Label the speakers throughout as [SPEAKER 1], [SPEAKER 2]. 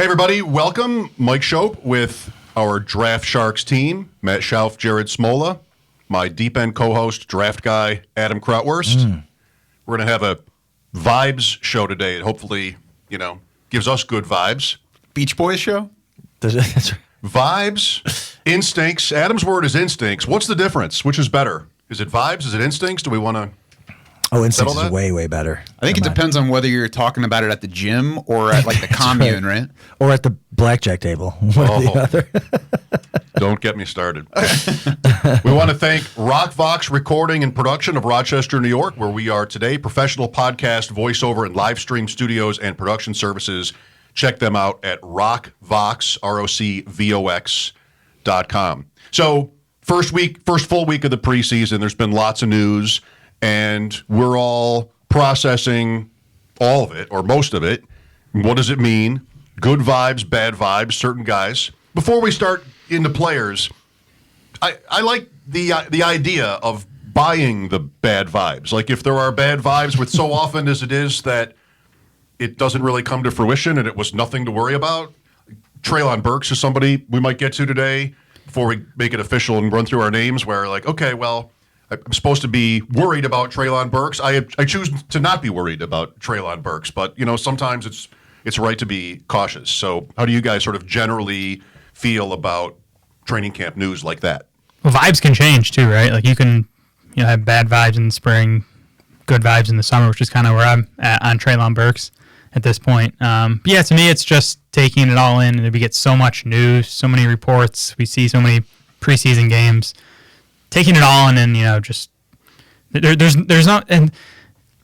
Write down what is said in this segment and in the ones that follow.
[SPEAKER 1] Hey, everybody. Welcome. Mike Shope with our Draft Sharks team. Matt Schauf, Jared Smola, my deep end co-host, draft guy, Adam Krautwurst. We're going to have a vibes show today. It hopefully, gives us good vibes.
[SPEAKER 2] Beach Boys show?
[SPEAKER 1] Vibes, instincts. Adam's word is instincts. What's the difference? Which is better? Is it vibes? Is it instincts? Do we want to...
[SPEAKER 3] Oh, instincts is way, way better.
[SPEAKER 2] I think it depends on whether you're talking about it at the gym or at the commune, right?
[SPEAKER 3] Or at the blackjack table. One or the other.
[SPEAKER 1] Don't get me started. We want to thank RockVox Recording and Production of Rochester, New York, where we are today. Professional podcast, voiceover, and live stream studios and production services. Check them out at RockVox, RockVox.com. So first full week of the preseason, there's been lots of news. And we're all processing all of it, or most of it. What does it mean? Good vibes, bad vibes, certain guys. Before we start into players, I like the idea of buying the bad vibes. Like if there are bad vibes with so often as it is that it doesn't really come to fruition and it was nothing to worry about. Traylor Burks is somebody we might get to today before we make it official and run through our names where okay, well, I'm supposed to be worried about Traylor Burks. I choose to not be worried about Traylor Burks, but sometimes it's right to be cautious. So how do you guys sort of generally feel about training camp news like that?
[SPEAKER 4] Well, vibes can change too, right? Like you can have bad vibes in the spring, good vibes in the summer, which is kind of where I'm at on Traylor Burks at this point. But yeah, to me, it's just taking it all in, and we get so much news, so many reports, we see so many preseason games. Taking it all in, and just there's not, and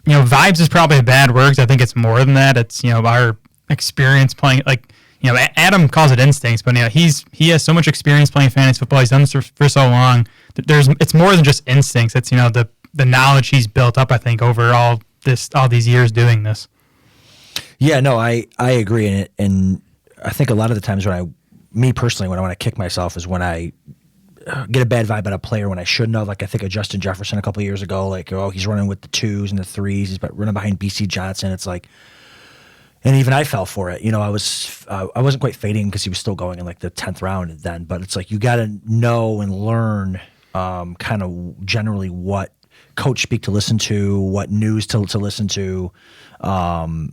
[SPEAKER 4] vibes is probably a bad word. 'Cause I think it's more than that. It's our experience playing. Like Adam calls it instincts, but he has so much experience playing fantasy football. He's done this for so long. It's more than just instincts. It's the knowledge he's built up. I think over all these years doing this.
[SPEAKER 3] Yeah, no, I agree, and I think a lot of the times me personally, when I want to kick myself is when I get a bad vibe about a player when I shouldn't have. Like I think of Justin Jefferson a couple of years ago. Like, he's running with the 2s and the 3s. He's running behind BC Johnson. It's like, and even I fell for it. I wasn't quite fading because he was still going in like the 10th round then. But it's like you got to know and learn kind of generally what coach speak to listen to, what news to listen to. And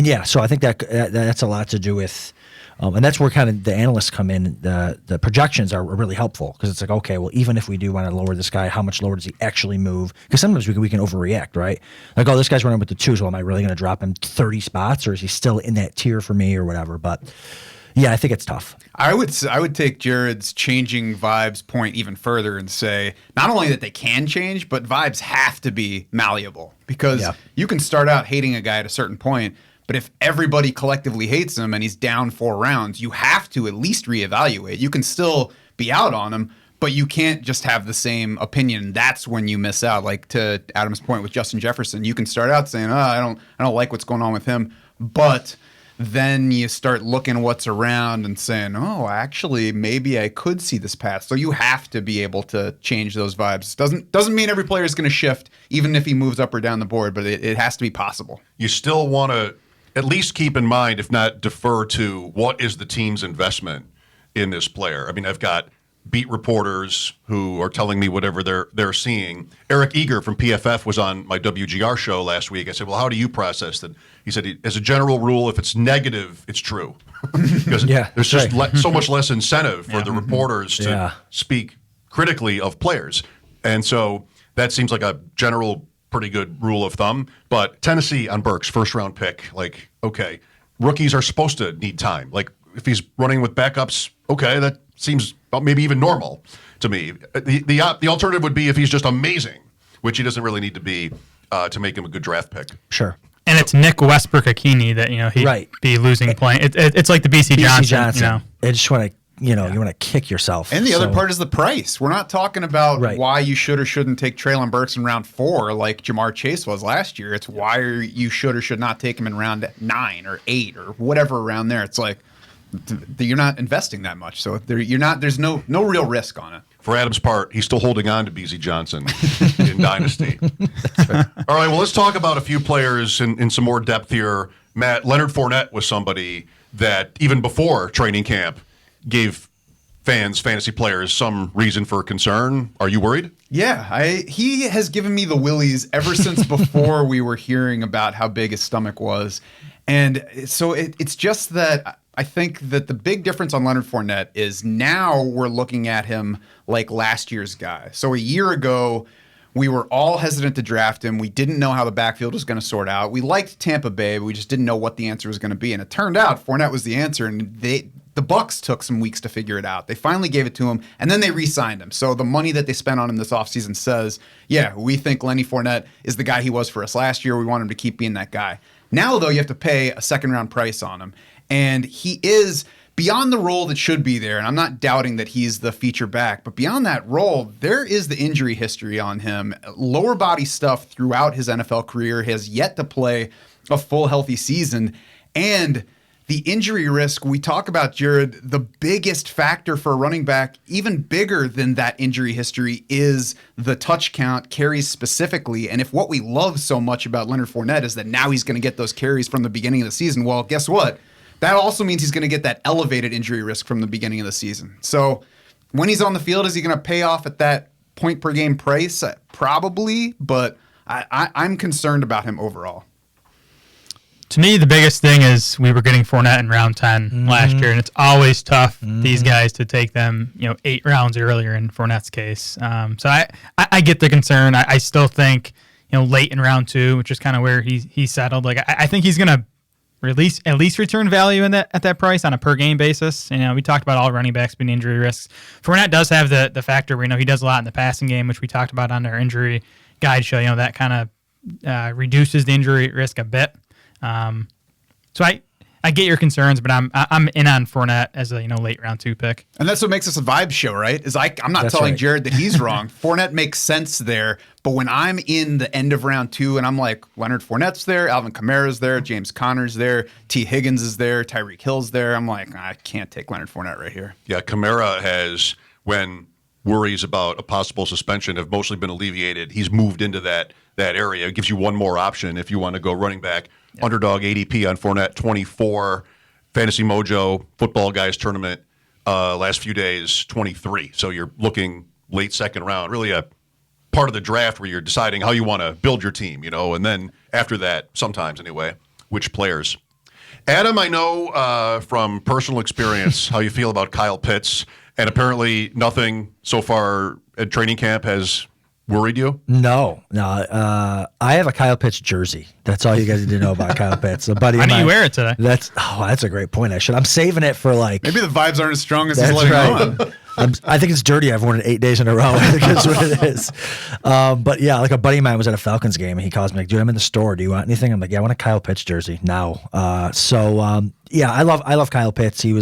[SPEAKER 3] yeah. So I think that's a lot to do with. And that's where kind of the analysts come in. The projections are really helpful because it's like, okay, well, even if we do want to lower this guy, how much lower does he actually move? Because sometimes we can overreact, right? Like, this guy's running with the 2s. Well, am I really going to drop him 30 spots, or is he still in that tier for me, or whatever? But yeah, I think it's tough.
[SPEAKER 2] I would take Jared's changing vibes point even further and say not only that they can change, but vibes have to be malleable because you can start out hating a guy at a certain point. But if everybody collectively hates him and he's down 4 rounds, you have to at least reevaluate. You can still be out on him, but you can't just have the same opinion. That's when you miss out. Like to Adam's point with Justin Jefferson, you can start out saying, I don't like what's going on with him. But then you start looking what's around and saying, actually, maybe I could see this path. So you have to be able to change those vibes. Doesn't mean every player is going to shift, even if he moves up or down the board, but it has to be possible.
[SPEAKER 1] You still want to at least keep in mind, if not defer to, what is the team's investment in this player? I mean, I've got beat reporters who are telling me whatever they're seeing. Eric Eager from PFF was on my WGR show last week. I said, well, how do you process that? He said, as a general rule, if it's negative, it's true. Because there's just so much less incentive for the reporters to speak critically of players. And so that seems like a general pretty good rule of thumb. But Tennessee on Burks, first-round pick, like, okay, rookies are supposed to need time. Like, if he's running with backups, okay, that seems maybe even normal to me. The alternative would be if he's just amazing, which he doesn't really need to be to make him a good draft pick.
[SPEAKER 3] Sure.
[SPEAKER 4] And it's Nick Westbrook-Akini that he'd be losing playing. It's like the BC Johnson.
[SPEAKER 3] I just want to you want to kick yourself.
[SPEAKER 2] And the other part is the price. We're not talking about why you should or shouldn't take Traylor Burks in round 4 like Jamar Chase was last year. It's why you should or should not take him in round 9 or 8 or whatever around there. It's like you're not investing that much, so there's no real risk on it.
[SPEAKER 1] For Adam's part, he's still holding on to BZ Johnson in Dynasty. All right, well, let's talk about a few players in some more depth here. Matt, Leonard Fournette was somebody that even before training camp gave fans, fantasy players, some reason for concern. Are you worried?
[SPEAKER 2] Yeah, he has given me the willies ever since before we were hearing about how big his stomach was. And so it's just that I think that the big difference on Leonard Fournette is now we're looking at him like last year's guy. So a year ago, we were all hesitant to draft him. We didn't know how the backfield was going to sort out. We liked Tampa Bay, but we just didn't know what the answer was going to be. And it turned out Fournette was the answer, and the Bucs took some weeks to figure it out. They finally gave it to him, and then they re-signed him. So the money that they spent on him this offseason says, yeah, we think Lenny Fournette is the guy he was for us last year. We want him to keep being that guy. Now, though, you have to pay a second-round price on him. And he is beyond the role that should be there, and I'm not doubting that he's the feature back, but beyond that role, there is the injury history on him. Lower body stuff throughout his NFL career, has yet to play a full healthy season. And the injury risk, we talk about, Jared, the biggest factor for a running back, even bigger than that injury history, is the touch count, carries specifically. And if what we love so much about Leonard Fournette is that now he's going to get those carries from the beginning of the season, well, guess what? That also means he's going to get that elevated injury risk from the beginning of the season. So when he's on the field, is he going to pay off at that point per game price? Probably, but I'm concerned about him overall.
[SPEAKER 4] To me, the biggest thing is we were getting Fournette in round 10 last year, and it's always tough, these guys, to take them 8 rounds earlier in Fournette's case. So I get the concern. I still think late in round 2, which is kind of where he settled. Like I think he's going to at least return value in at that price on a per game basis. We talked about all running backs being injury risks. Fournette does have the factor where he does a lot in the passing game, which we talked about on our injury guide show. That kind of reduces the injury risk a bit. So I get your concerns, but I'm in on Fournette as a late round 2 pick.
[SPEAKER 2] And that's what makes us a vibe show, right? I'm not telling Jared that he's wrong. Fournette makes sense there, but when I'm in the end of round 2 and I'm like, Leonard Fournette's there, Alvin Kamara's there, James Conner's there, T. Higgins is there, Tyreek Hill's there, I'm like, I can't take Leonard Fournette right here.
[SPEAKER 1] Yeah, Kamara has, when worries about a possible suspension have mostly been alleviated, he's moved into that area. It gives you one more option if you want to go running back. Yep. Underdog ADP on Fournette, 24. Fantasy Mojo Football Guys Tournament last few days, 23. So you're looking late second round, really a part of the draft where you're deciding how you want to build your team, and then after that, sometimes anyway, which players. Adam, I know from personal experience how you feel about Kyle Pitts, and apparently nothing so far at training camp has worried you?
[SPEAKER 3] No. I have a Kyle Pitts jersey. That's all you guys need to know about Kyle Pitts. A buddy
[SPEAKER 4] Why
[SPEAKER 3] of
[SPEAKER 4] didn't
[SPEAKER 3] mine,
[SPEAKER 4] you wear it today?
[SPEAKER 3] That's a great point. I'm saving it for like.
[SPEAKER 2] Maybe the vibes aren't as strong as he's
[SPEAKER 3] That's
[SPEAKER 2] letting
[SPEAKER 3] right.
[SPEAKER 2] on.
[SPEAKER 3] I think it's dirty. I've worn it 8 days in a row. I think that's what it is. But yeah, like a buddy of mine was at a Falcons game and he calls me like, dude, I'm in the store. Do you want anything? I'm like, yeah, I want a Kyle Pitts jersey now. Yeah, I love Kyle Pitts. He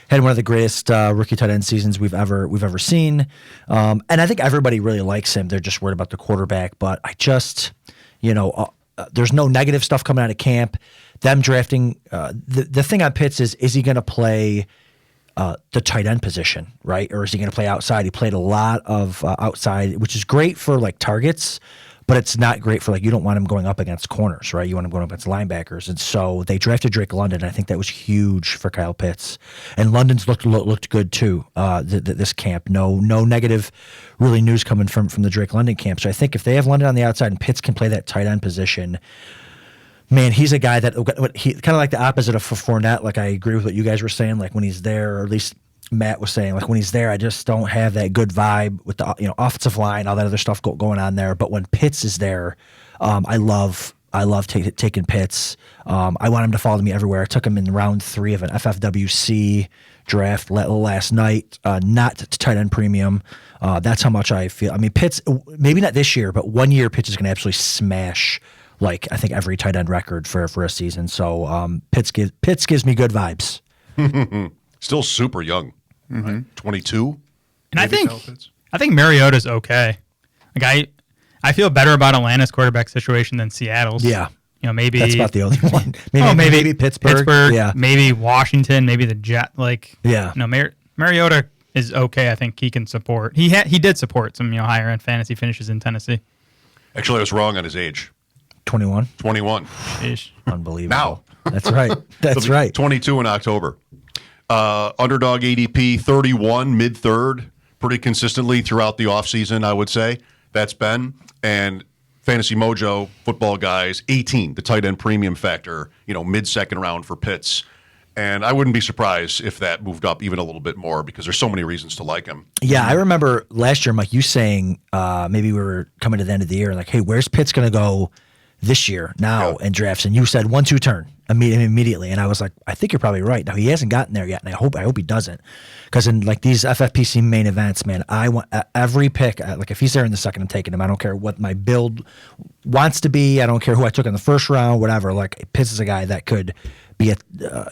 [SPEAKER 3] had one of the greatest rookie tight end seasons we've ever seen. And I think everybody really likes him. They're just worried about the quarterback. But I just, there's no negative stuff coming out of camp. Them drafting, the thing on Pitts is he going to play the tight end position, right? Or is he going to play outside? He played a lot of outside, which is great for like targets, but it's not great for like, you don't want him going up against corners, right? You want him going up against linebackers. And so they drafted Drake London. I think that was huge for Kyle Pitts. And London's looked good too this camp. No negative really news coming from the Drake London camp. So I think if they have London on the outside and Pitts can play that tight end position, man, he's a guy that he kind of like the opposite of Fournette. Like I agree with what you guys were saying. Like when he's there, or at least Matt was saying, like when he's there, I just don't have that good vibe with the offensive line, all that other stuff going on there. But when Pitts is there, I love taking Pitts. I want him to follow me everywhere. I took him in round 3 of an FFWC draft last night, not to tight end premium. That's how much I feel. I mean, Pitts, maybe not this year, but 1 year Pitts is going to absolutely smash. Like I think every tight end record for a season. So Pitts gives me good vibes.
[SPEAKER 1] Still super young, right? 22.
[SPEAKER 4] And I think Mariota's okay. Like I feel better about Atlanta's quarterback situation than Seattle's.
[SPEAKER 3] Yeah.
[SPEAKER 4] Maybe
[SPEAKER 3] that's about the only one.
[SPEAKER 4] Maybe
[SPEAKER 3] Pittsburgh. Yeah.
[SPEAKER 4] Maybe Washington. Maybe the Jet.
[SPEAKER 3] Yeah.
[SPEAKER 4] Mariota is okay. I think he can support. He did support some higher end fantasy finishes in Tennessee.
[SPEAKER 1] Actually, I was wrong on his age.
[SPEAKER 3] 21.
[SPEAKER 1] 21.
[SPEAKER 4] Sheesh.
[SPEAKER 3] Unbelievable.
[SPEAKER 1] Now.
[SPEAKER 3] That's right. That's
[SPEAKER 1] He'll be
[SPEAKER 3] right.
[SPEAKER 1] 22 in October. Underdog ADP 31, mid-third, pretty consistently throughout the offseason, I would say. That's Ben. And Fantasy Mojo, football guys, 18, the tight end premium factor, mid-second round for Pitts. And I wouldn't be surprised if that moved up even a little bit more because there's so many reasons to like him.
[SPEAKER 3] Yeah, I remember last year, Mike, you saying maybe we were coming to the end of the year, like, hey, where's Pitts going to go this year now in drafts? And you said 1-2 turn immediately. And I was like, I think you're probably right. Now, he hasn't gotten there yet, and I hope he doesn't. Because in like these FFPC main events, man, I want every pick. Like if he's there in the second, I'm taking him. I don't care what my build wants to be. I don't care who I took in the first round, whatever. Like Pitts is a guy that could be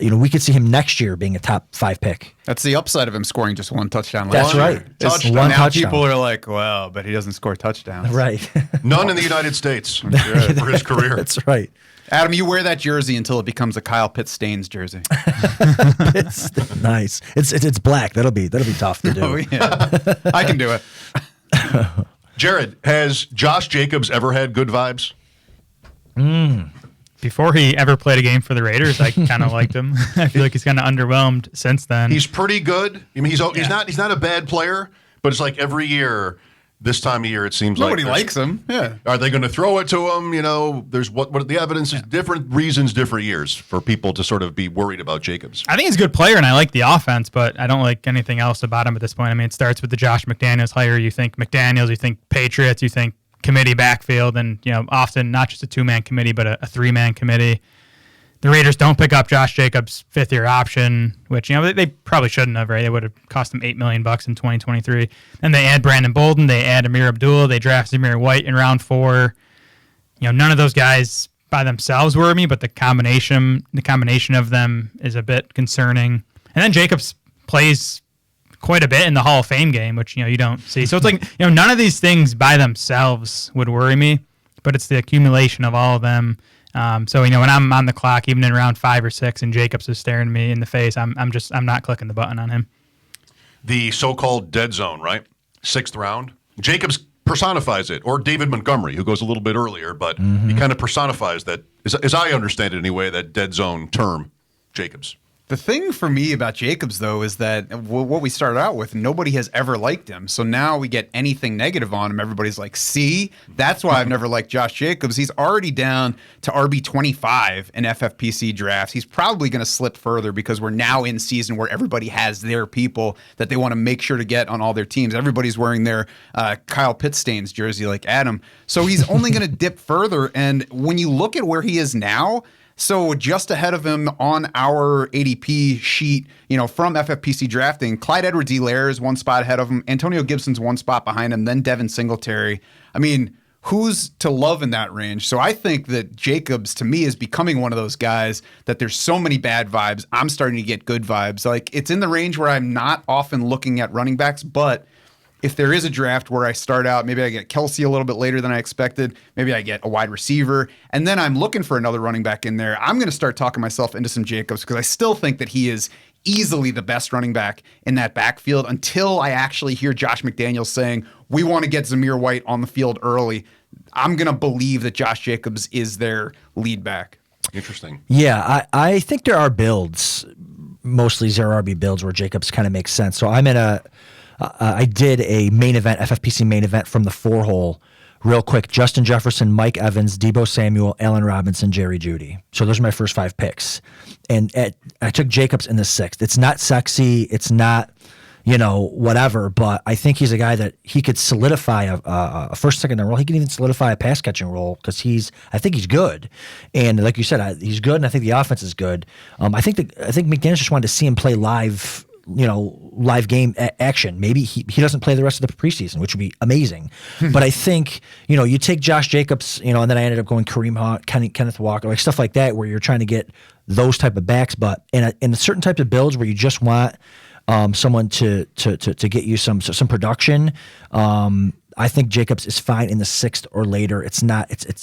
[SPEAKER 3] we could see him next year being a top 5 pick.
[SPEAKER 2] That's the upside of him scoring just one touchdown.
[SPEAKER 3] That's right.
[SPEAKER 1] Touchdown.
[SPEAKER 3] One
[SPEAKER 2] now
[SPEAKER 3] touchdown.
[SPEAKER 2] people are like, well, but he doesn't score touchdowns.
[SPEAKER 3] Right.
[SPEAKER 1] None in the United States for his career.
[SPEAKER 3] That's right.
[SPEAKER 2] Adam, you wear that jersey until it becomes a Kyle Pitts Stains jersey.
[SPEAKER 3] It's nice. It's black. That'll be tough to do.
[SPEAKER 2] Oh, yeah. I can do it.
[SPEAKER 1] Jared, has Josh Jacobs ever had good vibes?
[SPEAKER 4] Before he ever played a game for the Raiders, I kind of liked him. I feel like he's kind of underwhelmed since then.
[SPEAKER 1] He's pretty good. I mean, he's not a bad player, but it's like every year, this time of year, it seems
[SPEAKER 2] Nobody
[SPEAKER 1] like
[SPEAKER 2] likes him. Yeah.
[SPEAKER 1] Are they going to throw it to him? There's what the evidence is. Different reasons, different years for people to sort of be worried about Jacobs.
[SPEAKER 4] I think he's a good player, and I like the offense, but I don't like anything else about him at this point. I mean, it starts with the Josh McDaniels hire. You think McDaniels, you think Patriots, you think committee backfield, and often not just a 2-man committee, but a 3-man committee. The Raiders don't pick up Josh Jacobs' 5th-year option, which they probably shouldn't have. Right, it would have cost them $8 million in 2023. And they add Brandon Bolden, they add Amir Abdullah, they draft Zamir White in round 4. None of those guys by themselves worry me, but the combination of them is a bit concerning. And then Jacobs plays quite a bit in the Hall of Fame game, which you don't see. So it's like none of these things by themselves would worry me, but it's the accumulation of all of them. So when I'm on the clock, even in round 5 or 6, and Jacobs is staring me in the face, I'm not clicking the button on him.
[SPEAKER 1] The so-called dead zone, right? 6th round. Jacobs personifies it, or David Montgomery, who goes a little bit earlier, but he kind of personifies that, as I understand it anyway, that dead zone term, Jacobs.
[SPEAKER 2] The thing for me about Jacobs, though, is that what we started out with, nobody has ever liked him. So now we get anything negative on him. Everybody's like, see, that's why I've never liked Josh Jacobs. He's already down to RB25 in FFPC drafts. He's probably going to slip further because we're now in season where everybody has their people that they want to make sure to get on all their teams. Everybody's wearing their Kyle Pitts Stains jersey like Adam. So he's only going to dip further. And when you look at where he is now, so just ahead of him on our ADP sheet, from FFPC drafting, Clyde Edwards-Helaire is 1 spot ahead of him. Antonio Gibson's 1 spot behind him. Then Devin Singletary. I mean, who's to love in that range? So I think that Jacobs, to me, is becoming one of those guys that there's so many bad vibes. I'm starting to get good vibes. Like, it's in the range where I'm not often looking at running backs, but if there is a draft where I start out, maybe I get Kelsey a little bit later than I expected, maybe I get a wide receiver, and then I'm looking for another running back in there, I'm going to start talking myself into some Jacobs because I still think that he is easily the best running back in that backfield until I actually hear Josh McDaniels saying, we want to get Zamir White on the field early. I'm going to believe that Josh Jacobs is their lead back.
[SPEAKER 1] Interesting.
[SPEAKER 3] Yeah, I think there are builds, mostly 0 RB builds, where Jacobs kind of makes sense. So I'm in I did a main event, FFPC main event from the 4-hole real quick. Justin Jefferson, Mike Evans, Deebo Samuel, Allen Robinson, Jerry Jeudy. So those are my first 5 picks. And I took Jacobs in the 6th. It's not sexy. It's not, whatever. But I think he's a guy that he could solidify a first, second role. He can even solidify a pass catching role because I think he's good. And like you said, he's good, and I think the offense is good. I think McDaniels just wanted to see him play live game action. Maybe he doesn't play the rest of the preseason, which would be amazing. But I think, you take Josh Jacobs, and then I ended up going Kareem Hunt, Kenneth Walker, like stuff like that, where you're trying to get those type of backs. But in a certain type of builds where you just want someone to get you some production, I think Jacobs is fine in the 6th or later. It's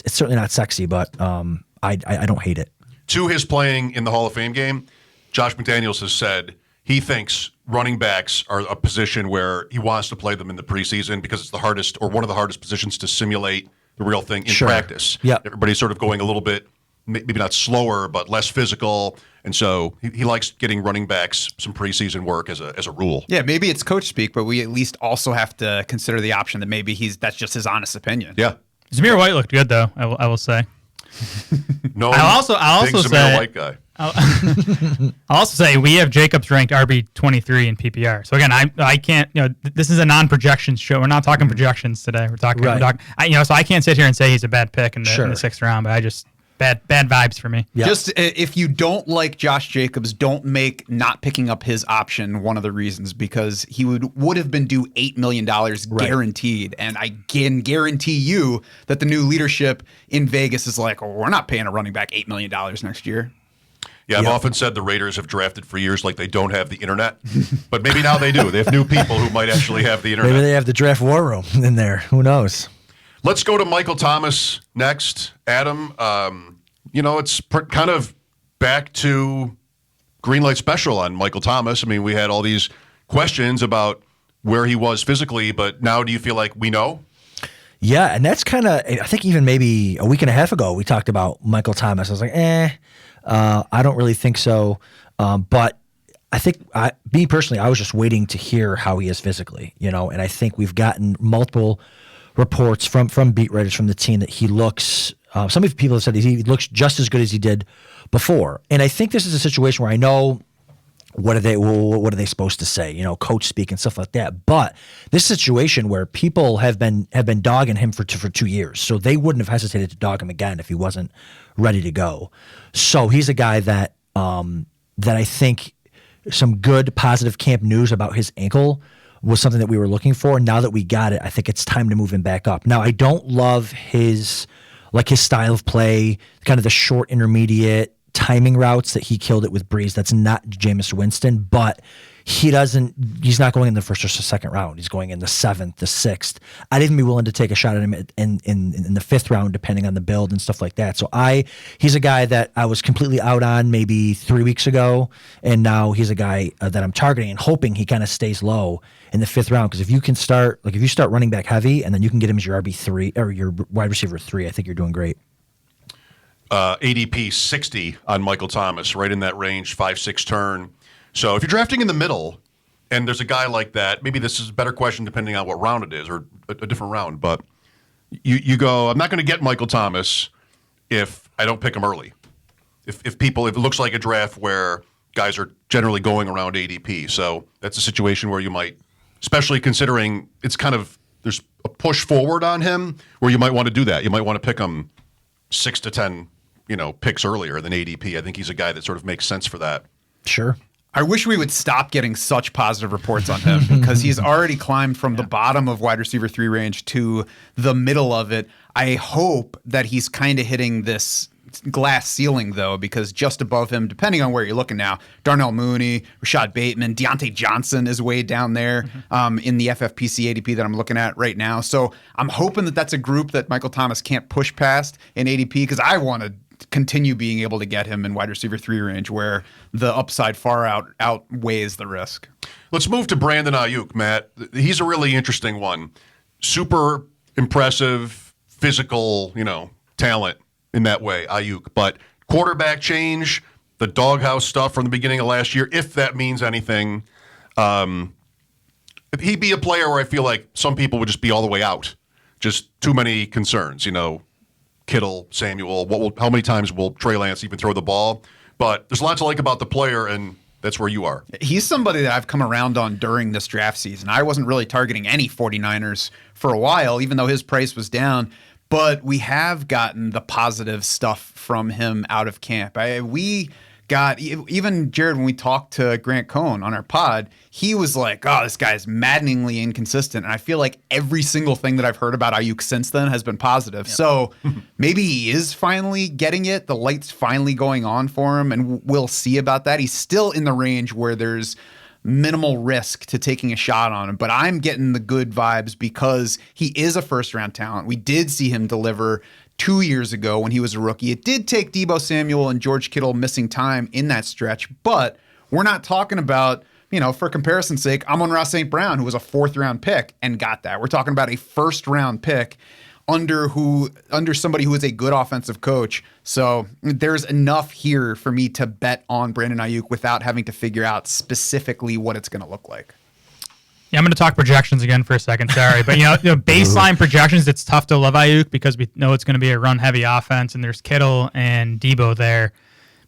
[SPEAKER 3] certainly not sexy, but I don't hate it.
[SPEAKER 1] To his playing in the Hall of Fame game, Josh McDaniels has said he thinks running backs are a position where he wants to play them in the preseason because it's the hardest, or one of the hardest positions to simulate the real thing in
[SPEAKER 3] Sure.
[SPEAKER 1] practice.
[SPEAKER 3] Yeah.
[SPEAKER 1] Everybody's sort of going a little bit, maybe not slower, but less physical. And so he likes getting running backs some preseason work as a rule.
[SPEAKER 2] Yeah, maybe it's coach speak, but we at least also have to consider the option that maybe that's just his honest opinion.
[SPEAKER 1] Yeah.
[SPEAKER 4] Zamir White looked good though. I will say.
[SPEAKER 1] No,
[SPEAKER 4] I'll also
[SPEAKER 1] big Zamir
[SPEAKER 4] say
[SPEAKER 1] White guy.
[SPEAKER 4] I'll also say we have Jacobs ranked RB 23 in PPR. So again, I can't. This is a non-projections show. We're not talking projections today. We're talking.
[SPEAKER 3] Right.
[SPEAKER 4] So I can't sit here and say he's a bad pick in the
[SPEAKER 3] Sure.
[SPEAKER 4] 6th round. But I just bad vibes for me.
[SPEAKER 3] Yeah.
[SPEAKER 2] Just if you don't like Josh Jacobs, don't make not picking up his option one of the reasons, because he would have been due $8 million guaranteed. And I can guarantee you that the new leadership in Vegas is like, oh, we're not paying a running back $8 million next year.
[SPEAKER 1] Yeah, I've often said the Raiders have drafted for years like they don't have the internet, but maybe now they do. They have new people who might actually have the internet.
[SPEAKER 3] Maybe they have the draft war room in there. Who knows?
[SPEAKER 1] Let's go to Michael Thomas next. Adam, it's kind of back to green light special on Michael Thomas. I mean, we had all these questions about where he was physically, but now do you feel like we know?
[SPEAKER 3] Yeah, and that's kind of, I think even maybe a week and a half ago, we talked about Michael Thomas. I was like, I don't really think so. But I think, me personally, I was just waiting to hear how he is physically, and I think we've gotten multiple reports from beat writers from the team that he looks, some of the people have said he looks just as good as he did before. And I think this is a situation where I know what are they supposed to say, coach speak and stuff like that. But this situation where people have been dogging him for 2 years, so they wouldn't have hesitated to dog him again if he wasn't ready to go. So he's a guy that I think some good positive camp news about his ankle was something that we were looking for. Now that we got it, I think it's time to move him back up. Now, I don't love his style of play, kind of the short intermediate timing routes that he killed it with Breeze. That's not Jameis Winston, but he's not going in the first or second round. He's going in the 7th, the 6th. I'd even be willing to take a shot at him in the 5th round, depending on the build and stuff like that. So he's a guy that I was completely out on maybe 3 weeks ago, and now he's a guy that I'm targeting and hoping he kind of stays low in the 5th round. Because if you start running back heavy and then you can get him as your RB3 or your wide receiver 3, I think you're doing great.
[SPEAKER 1] ADP 60 on Michael Thomas, right in that range, 5'6" turn. So if you're drafting in the middle and there's a guy like that, maybe this is a better question depending on what round it is or a different round. But you go, I'm not going to get Michael Thomas if I don't pick him early. If it looks like a draft where guys are generally going around ADP. So that's a situation where you might, especially considering there's a push forward on him where you might want to do that. You might want to pick him 6 to 10, picks earlier than ADP. I think he's a guy that sort of makes sense for that.
[SPEAKER 3] Sure.
[SPEAKER 2] I wish we would stop getting such positive reports on him because he's already climbed from the bottom of wide receiver 3 range to the middle of it. I hope that he's kind of hitting this glass ceiling, though, because just above him, depending on where you're looking now, Darnell Mooney, Rashad Bateman, Deontay Johnson is way down there in the FFPC ADP that I'm looking at right now. So I'm hoping that that's a group that Michael Thomas can't push past in ADP, because I want to continue being able to get him in wide receiver 3 range where the upside far outweighs the risk.
[SPEAKER 1] Let's move to Brandon Aiyuk, Matt. He's a really interesting one. Super impressive physical, talent in that way, Aiyuk. But quarterback change, the doghouse stuff from the beginning of last year, if that means anything, he'd be a player where I feel like some people would just be all the way out. Just too many concerns, Kittle, Samuel, how many times will Trey Lance even throw the ball? But there's a lot to like about the player, and that's where you are.
[SPEAKER 2] He's somebody that I've come around on during this draft season. I wasn't really targeting any 49ers for a while, even though his price was down. But we have gotten the positive stuff from him out of camp. We got, even Jared, when we talked to Grant Cohn on our pod, he was like, oh, this guy's maddeningly inconsistent. And I feel like every single thing that I've heard about Aiyuk since then has been positive. Yep. So maybe he is finally getting it. The light's finally going on for him, and we'll see about that. He's still in the range where there's minimal risk to taking a shot on him, but I'm getting the good vibes because he is a first-round talent. We did see him deliver 2 years ago when he was a rookie. It did take Deebo Samuel and George Kittle missing time in that stretch, but we're not talking about, for comparison's sake, Amon-Ra St. Brown, who was a 4th-round pick and got that. We're talking about a first-round pick under somebody who is a good offensive coach. So there's enough here for me to bet on Brandon Aiyuk without having to figure out specifically what it's going to look like.
[SPEAKER 4] Yeah, I'm going to talk projections again for a second. Sorry, but baseline projections, it's tough to love Aiyuk because we know it's going to be a run-heavy offense, and there's Kittle and Debo there.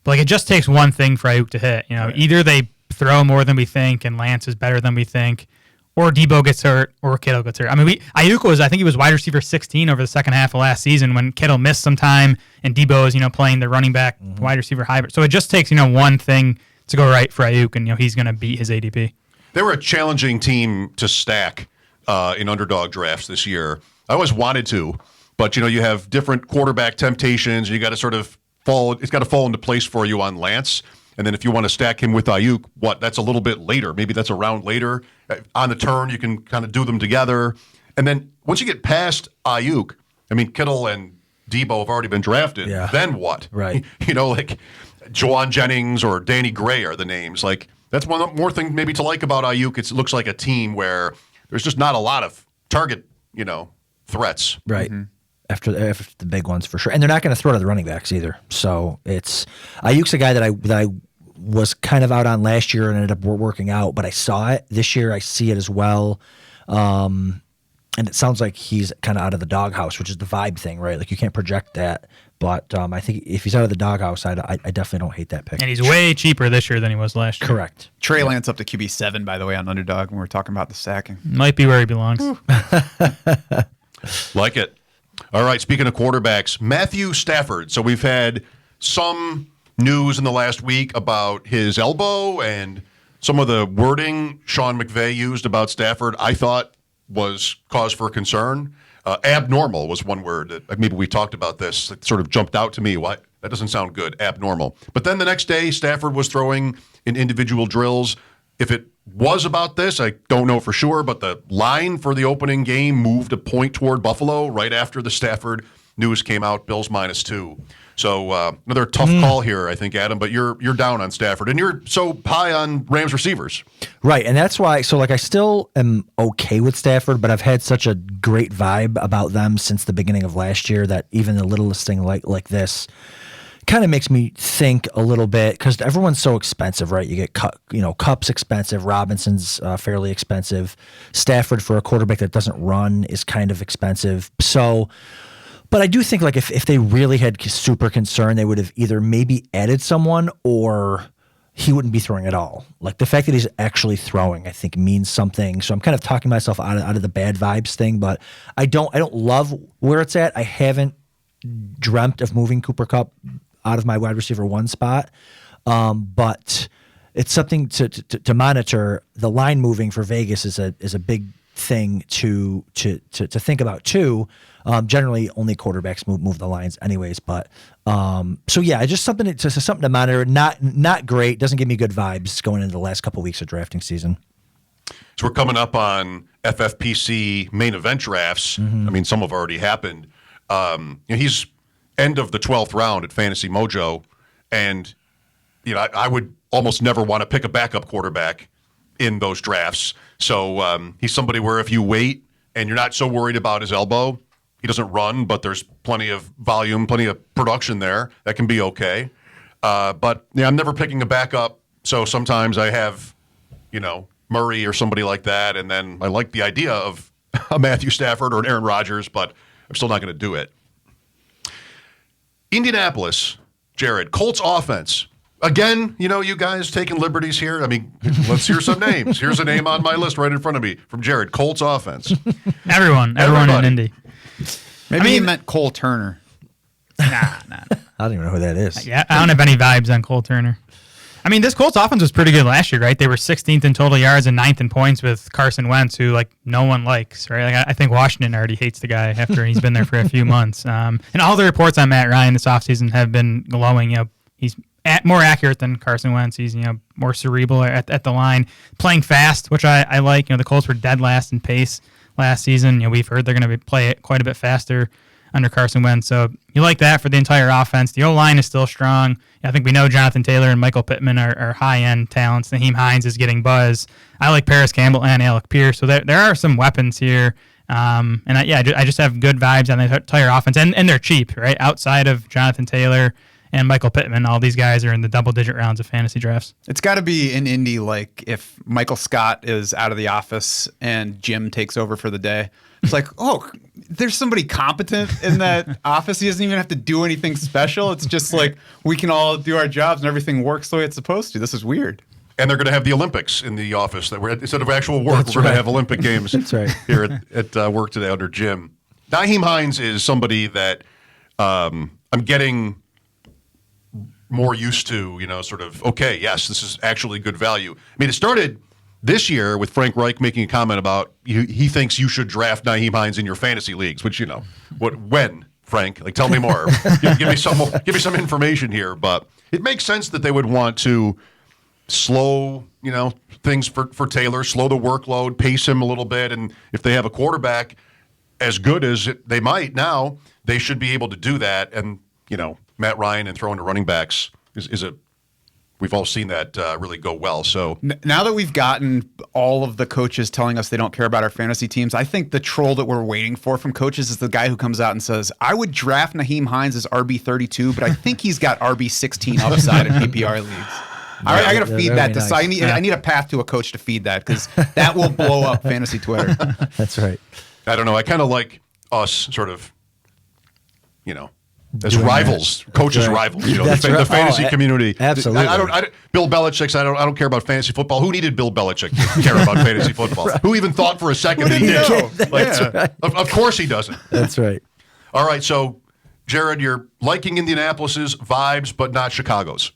[SPEAKER 4] But like, it just takes one thing for Aiyuk to hit. Right. Either they throw more than we think, and Lance is better than we think, or Debo gets hurt, or Kittle gets hurt. I mean, Aiyuk I think he was wide receiver 16 over the second half of last season when Kittle missed some time, and Debo is playing the running back wide receiver hybrid. So it just takes one thing to go right for Aiyuk, and he's going to beat his ADP.
[SPEAKER 1] They were a challenging team to stack in underdog drafts this year. I always wanted to, but you have different quarterback temptations. You got to sort of it's got to fall into place for you on Lance. And then if you want to stack him with Aiyuk, that's a little bit later. Maybe that's a round later. On the turn, you can kind of do them together. And then once you get past Aiyuk, I mean, Kittle and Debo have already been drafted.
[SPEAKER 3] Yeah.
[SPEAKER 1] Then what?
[SPEAKER 3] Right.
[SPEAKER 1] Like Juwan Jennings or Danny Gray are the names. Like, that's one more thing maybe to like about Aiyuk. It looks like a team where there's just not a lot of target, threats.
[SPEAKER 3] Right. Mm-hmm. After the big ones for sure. And they're not going to throw to the running backs either. So it's Ayuk's a guy that I was kind of out on last year and ended up working out, but I saw it this year. I see it as well. And it sounds like he's kind of out of the doghouse, which is the vibe thing, right? Like you can't project that. But I think if he's out of the doghouse, I definitely don't hate that pick.
[SPEAKER 4] And he's way cheaper this year than he was last year.
[SPEAKER 3] Correct.
[SPEAKER 2] Trey Lance up to QB7, by the way, on underdog when we're talking about the stacking.
[SPEAKER 4] Might be where he belongs.
[SPEAKER 1] Like it. All right, speaking of quarterbacks, Matthew Stafford. So we've had some news in the last week about his elbow and some of the wording Sean McVay used about Stafford I thought was cause for concern. Abnormal was one word that maybe we talked about this. It sort of jumped out to me. What? That doesn't sound good. Abnormal. But then the next day, Stafford was throwing in individual drills. If it was about this, I don't know for sure, but the line for the opening game moved a point toward Buffalo right after the Stafford news came out. Bills -2. So another tough call here, I think, Adam. But you're down on Stafford, and you're so high on Rams receivers.
[SPEAKER 3] Right, and that's why. So I still am okay with Stafford, but I've had such a great vibe about them since the beginning of last year that even the littlest thing like this kind of makes me think a little bit because everyone's so expensive, right? You get Kupp's expensive, Robinson's fairly expensive, Stafford for a quarterback that doesn't run is kind of expensive. So, but I do think like if they really had super concern, they would have either maybe added someone or he wouldn't be throwing at all. Like the fact that he's actually throwing, I think means something. So I'm kind of talking myself out of the bad vibes thing, but I don't love where it's at. I haven't dreamt of moving Cooper Kupp out of my wide receiver 1 spot. But it's something to monitor. The line moving for Vegas is a big thing to think about too. Generally only quarterbacks move the lines anyways, but so yeah, just something to monitor. Not great. Doesn't give me good vibes going into the last couple of weeks of drafting season.
[SPEAKER 1] So we're coming up on FFPC main event drafts. Mm-hmm. I mean, some have already happened. He's end of the 12th round at Fantasy Mojo, and I would almost never want to pick a backup quarterback in those drafts. So he's somebody where if you wait and you're not so worried about his elbow, he doesn't run, but there's plenty of volume, plenty of production there. That can be okay. But I'm never picking a backup. So sometimes I have, Murray or somebody like that, and then I like the idea of a Matthew Stafford or an Aaron Rodgers, but I'm still not going to do it. Indianapolis, Jared, Colts offense. Again, you guys taking liberties here. I mean, let's hear some names. Here's a name on my list right in front of me from Jared. Colts offense.
[SPEAKER 4] Everyone in Indy.
[SPEAKER 2] Maybe he meant Cole Turner.
[SPEAKER 4] Nah.
[SPEAKER 3] I don't even know who that is.
[SPEAKER 4] Yeah, I don't have any vibes on Cole Turner. I mean, this Colts offense was pretty good last year, right? They were 16th in total yards and 9th in points with Carson Wentz, who no one likes, right? Like I think Washington already hates the guy after he's been there for a few months. And all the reports on Matt Ryan this offseason have been glowing. He's more accurate than Carson Wentz. He's more cerebral at the line, playing fast, which I like. The Colts were dead last in pace last season. We've heard they're going to play it quite a bit faster under Carson Wentz. So you like that for the entire offense. The O-line is still strong. I think we know Jonathan Taylor and Michael Pittman are high-end talents. Naheem Hines is getting buzz. I like Paris Campbell and Alec Pierce. So there are some weapons here. I just have good vibes on the entire offense, and they're cheap, right? Outside of Jonathan Taylor and Michael Pittman, all these guys are in the double-digit rounds of fantasy drafts.
[SPEAKER 2] It's got to be in Indy, like if Michael Scott is out of the office and Jim takes over for the day. It's like, oh, there's somebody competent in that office. He doesn't even have to do anything special. It's just like we can all do our jobs and everything works the way it's supposed to. This is weird.
[SPEAKER 1] And they're going to have the Olympics in the office. That instead of actual work, we're going to have Olympic games here at work today under Jim. Nyheim Hines is somebody that I'm getting more used to, sort of, okay, yes, this is actually good value. I mean, it started this year with Frank Reich making a comment about he thinks you should draft Nyheim Hines in your fantasy leagues, which, when, Frank? Like, tell me more. give me some information here. But it makes sense that they would want to slow, things for Taylor, slow the workload, pace him a little bit. And if they have a quarterback as good as they might now, they should be able to do that. And, Matt Ryan and throwing to running backs is we've all seen that really go well. So
[SPEAKER 2] now that we've gotten all of the coaches telling us they don't care about our fantasy teams, I think the troll that we're waiting for from coaches is the guy who comes out and says, I would draft Nyheim Hines as RB32, but I think he's got RB16 upside in PPR leagues. I got to feed that.
[SPEAKER 3] Nice.
[SPEAKER 2] I need a path to a coach to feed that because that will blow up fantasy Twitter.
[SPEAKER 3] That's right.
[SPEAKER 1] I don't know. I kind of like us sort of, as rivals, coaches' rivals, the fantasy community.
[SPEAKER 3] Absolutely.
[SPEAKER 1] Bill Belichick. I don't care about fantasy football. Who needed Bill Belichick to care about fantasy football? Right. Who even thought for a second that he did?
[SPEAKER 3] Right.
[SPEAKER 1] Of course he doesn't.
[SPEAKER 3] That's right.
[SPEAKER 1] All right. So, Jared, you're liking Indianapolis's vibes, but not Chicago's.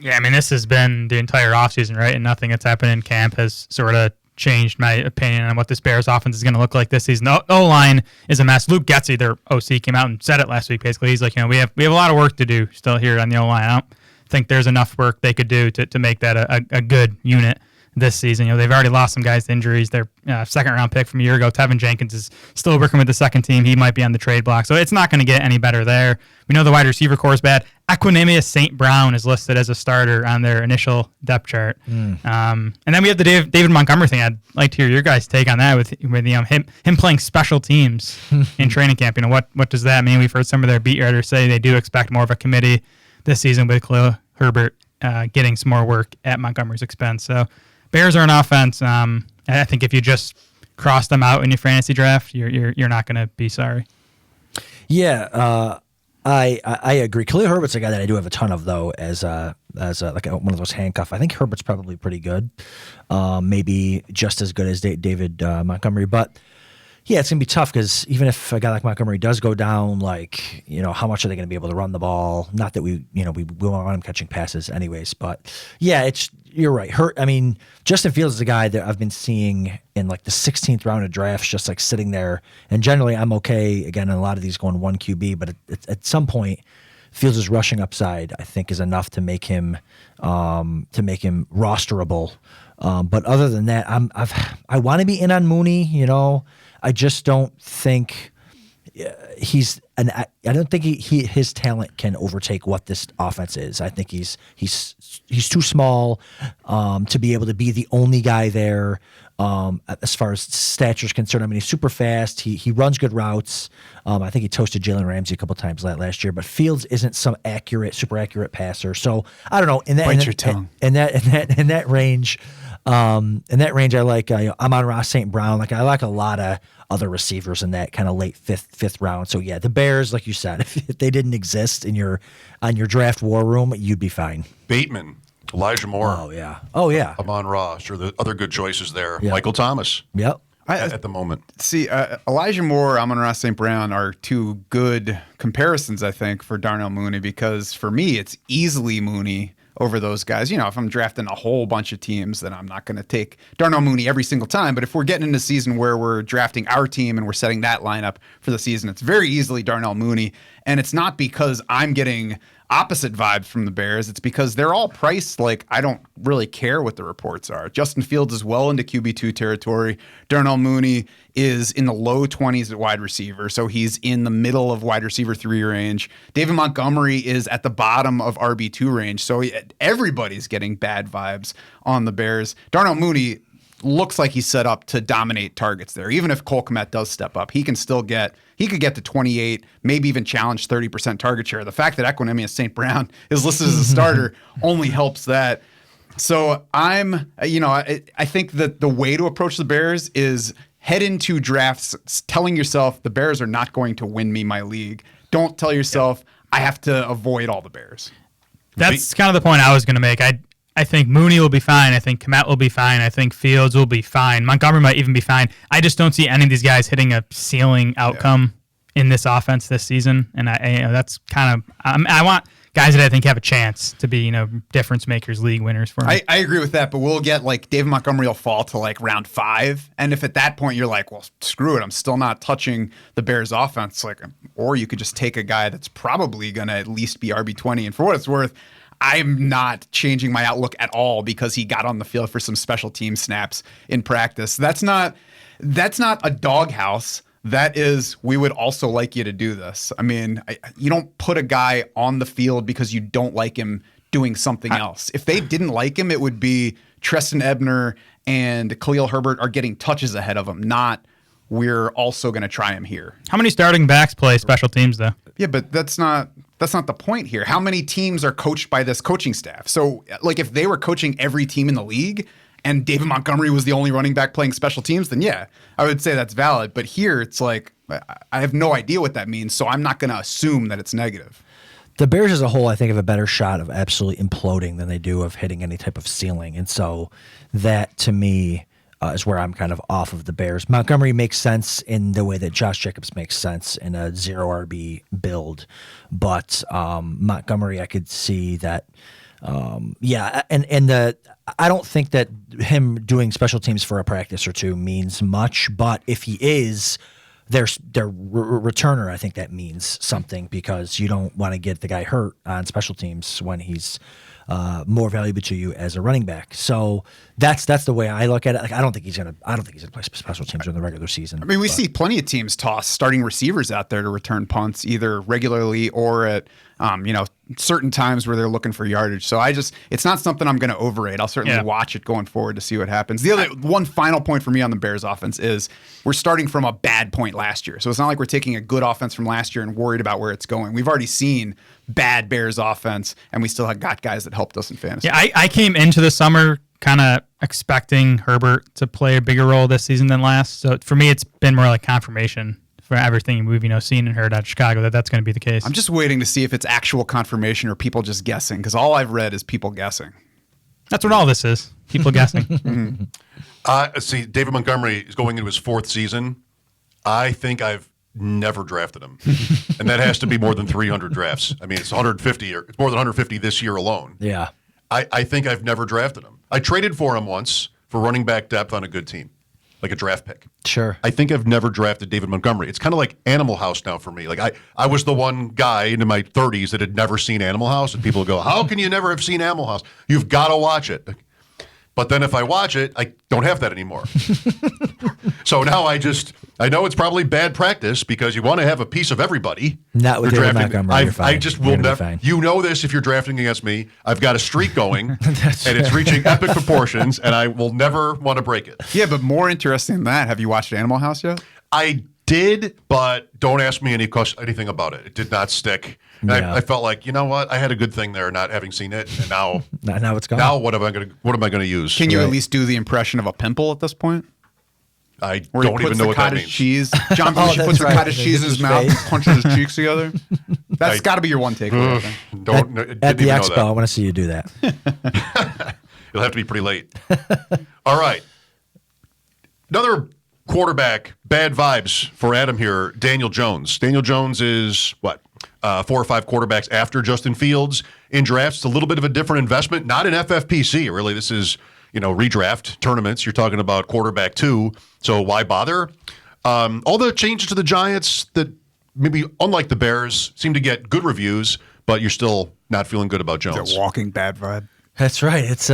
[SPEAKER 4] Yeah, I mean, this has been the entire offseason, right? And nothing that's happened in camp has sort of changed my opinion on what this Bears offense is going to look like this season. The O-line is a mess. Luke Getsy, their OC, came out and said it last week, basically. He's like, we have a lot of work to do still here on the O-line. I don't think there's enough work they could do to make that a good unit this season. They've already lost some guys to injuries. Their second-round pick from a year ago, Tevin Jenkins, is still working with the second team. He might be on the trade block, so it's not going to get any better there. We know the wide receiver core is bad. Equanimous St. Brown is listed as a starter on their initial depth chart. And then we have the David Montgomery thing. I'd like to hear your guys' take on that with him playing special teams in training camp. What does that mean? We've heard some of their beat writers say they do expect more of a committee this season with Khalil Herbert getting some more work at Montgomery's expense. So Bears are an offense. I think if you just cross them out in your fantasy draft, you're not going to be sorry.
[SPEAKER 3] Yeah, I agree. Khalil Herbert's a guy that I do have a ton of, though, as one of those handcuff. I think Herbert's probably pretty good, maybe just as good as David Montgomery. But yeah, it's gonna be tough because even if a guy like Montgomery does go down, how much are they going to be able to run the ball? Not that we want him catching passes, anyways. But yeah, you're right. Justin Fields is a guy that I've been seeing in the 16th round of drafts, just sitting there. And generally, I'm okay again in a lot of these going 1 QB, but at some point, Fields' rushing upside I think is enough to make him rosterable. But other than that, I want to be in on Mooney. I just don't think I don't think his talent can overtake what this offense is. I think he's too small to be able to be the only guy there as far as stature is concerned. I mean, he's super fast. He runs good routes. I think he toasted Jalen Ramsey a couple times last year. But Fields isn't some super accurate passer. So I don't know.
[SPEAKER 2] Bite your tongue.
[SPEAKER 3] In that range. I like Amon-Ra St. Brown. I like a lot of other receivers in that kind of late fifth round. So yeah, the Bears, like you said, if they didn't exist on your draft war room, you'd be fine.
[SPEAKER 1] Bateman, Elijah Moore.
[SPEAKER 3] Oh yeah.
[SPEAKER 1] Amon-Ra. Sure, the other good choices there.
[SPEAKER 3] Yep.
[SPEAKER 1] Michael Thomas.
[SPEAKER 3] Yep.
[SPEAKER 1] At the moment.
[SPEAKER 2] See, Elijah Moore, Amon-Ra St. Brown are two good comparisons, I think, for Darnell Mooney, because for me, it's easily Mooney over those guys. If I'm drafting a whole bunch of teams, then I'm not going to take Darnell Mooney every single time. But if we're getting in a season where we're drafting our team and we're setting that lineup for the season, it's very easily Darnell Mooney. And it's not because I'm getting opposite vibes from the Bears. It's because they're all priced I don't really care what the reports are. Justin Fields is well into QB2 territory. Darnell Mooney is in the low 20s at wide receiver, so he's in the middle of wide receiver 3 range. David Montgomery is at the bottom of RB2 range, so everybody's getting bad vibes on the Bears. Darnell Mooney, looks like he's set up to dominate targets there. Even if Cole Kmet does step up, he could get to 28, maybe even challenge 30% target share. The fact that Equanimeous St. Brown is listed as a starter only helps that. So I think that the way to approach the Bears is head into drafts telling yourself the Bears are not going to win me my league. Don't tell yourself I have to avoid all the Bears.
[SPEAKER 4] That's kind of the point I was going to make. I think Mooney will be fine. I think Kmet will be fine. I think Fields will be fine. Montgomery might even be fine. I just don't see any of these guys hitting a ceiling outcome in this offense this season. And that's kind of I want guys that I think have a chance to be difference makers, league winners for me.
[SPEAKER 2] I agree with that, but we'll get David Montgomery will fall to round 5, and if at that point you're like, well, screw it, I'm still not touching the Bears offense, or you could just take a guy that's probably going to at least be RB20, and for what it's worth, I'm not changing my outlook at all because he got on the field for some special team snaps in practice. That's not a doghouse. That is, we would also like you to do this. I mean, you don't put a guy on the field because you don't like him doing something else. If they didn't like him, it would be Treston Ebner and Khalil Herbert are getting touches ahead of him, not we're also going to try him here.
[SPEAKER 4] How many starting backs play special teams, though?
[SPEAKER 2] Yeah, but that's not the point here. How many teams are coached by this coaching staff? So, if they were coaching every team in the league and David Montgomery was the only running back playing special teams, then yeah, I would say that's valid. But here, it's I have no idea what that means, so I'm not going to assume that it's negative.
[SPEAKER 3] The Bears as a whole, I think, have a better shot of absolutely imploding than they do of hitting any type of ceiling. And so that, to me, is where I'm kind of off of the Bears. Montgomery makes sense in the way that Josh Jacobs makes sense in a 0 RB build. But Montgomery, I could see that. I don't think that him doing special teams for a practice or two means much, but if he is their returner, I think that means something because you don't want to get the guy hurt on special teams when he's more valuable to you as a running back. So that's the way I look at it. I don't think he's gonna play special teams in the regular season.
[SPEAKER 2] I mean, we see plenty of teams toss starting receivers out there to return punts either regularly or at certain times where they're looking for yardage. So it's not something I'm going to overrate. I'll certainly watch it going forward to see what happens. The other one final point for me on the Bears offense is we're starting from a bad point last year. So it's not like we're taking a good offense from last year and worried about where it's going. We've already seen bad Bears offense, and we still have got guys that helped us in fantasy.
[SPEAKER 4] Yeah, I came into the summer kind of expecting Herbert to play a bigger role this season than last. So for me, it's been more like confirmation for everything we've seen and heard out of Chicago that's going to be the case.
[SPEAKER 2] I'm just waiting to see if it's actual confirmation or people just guessing, because all I've read is people guessing.
[SPEAKER 4] That's what all this is, people guessing.
[SPEAKER 1] See, David Montgomery is going into his 4th season. I think I've never drafted him, and that has to be more than 300 drafts. I mean, it's 150, or it's more than 150 this year alone.
[SPEAKER 3] Yeah,
[SPEAKER 1] I think I've never drafted him. I traded for him once for running back depth on a good team, like a draft pick.
[SPEAKER 3] Sure.
[SPEAKER 1] I think I've never drafted David Montgomery. It's kind of like Animal House now for me. I was the one guy into my 30s that had never seen Animal House, and people go, how can you never have seen Animal House? You've got to watch it. But then if I watch it, I don't have that anymore. So now I know it's probably bad practice because you want to have a piece of everybody.
[SPEAKER 3] Not with David Montgomery. You're fine.
[SPEAKER 1] I just will never. You know this if you're drafting against me. I've got a streak going, and it's reaching epic proportions, and I will never want to break it.
[SPEAKER 2] Yeah, but more interesting than that, have you watched Animal House yet?
[SPEAKER 1] I did, but don't ask me anything about it. It did not stick. And I felt like, you know what? I had a good thing there, not having seen it, and now
[SPEAKER 3] now it's gone.
[SPEAKER 1] Now what am I going to use?
[SPEAKER 2] Can you at least do the impression of a pimple at this point?
[SPEAKER 1] I don't even know what that means.
[SPEAKER 2] Cheese. John Belushi puts the cottage cheese in his mouth, and punches his cheeks together. That's got to be your one takeaway.
[SPEAKER 3] At the expo, I want to see you do that.
[SPEAKER 1] It'll have to be pretty late. All right. Another quarterback, bad vibes for Adam here, Daniel Jones. Daniel Jones is, 4 or 5 quarterbacks after Justin Fields in drafts. It's a little bit of a different investment, not in FFPC, really. This is, redraft tournaments. You're talking about quarterback 2, so why bother? All the changes to the Giants that maybe, unlike the Bears, seem to get good reviews, but you're still not feeling good about Jones.
[SPEAKER 2] It's a walking bad vibe.
[SPEAKER 3] That's right. It's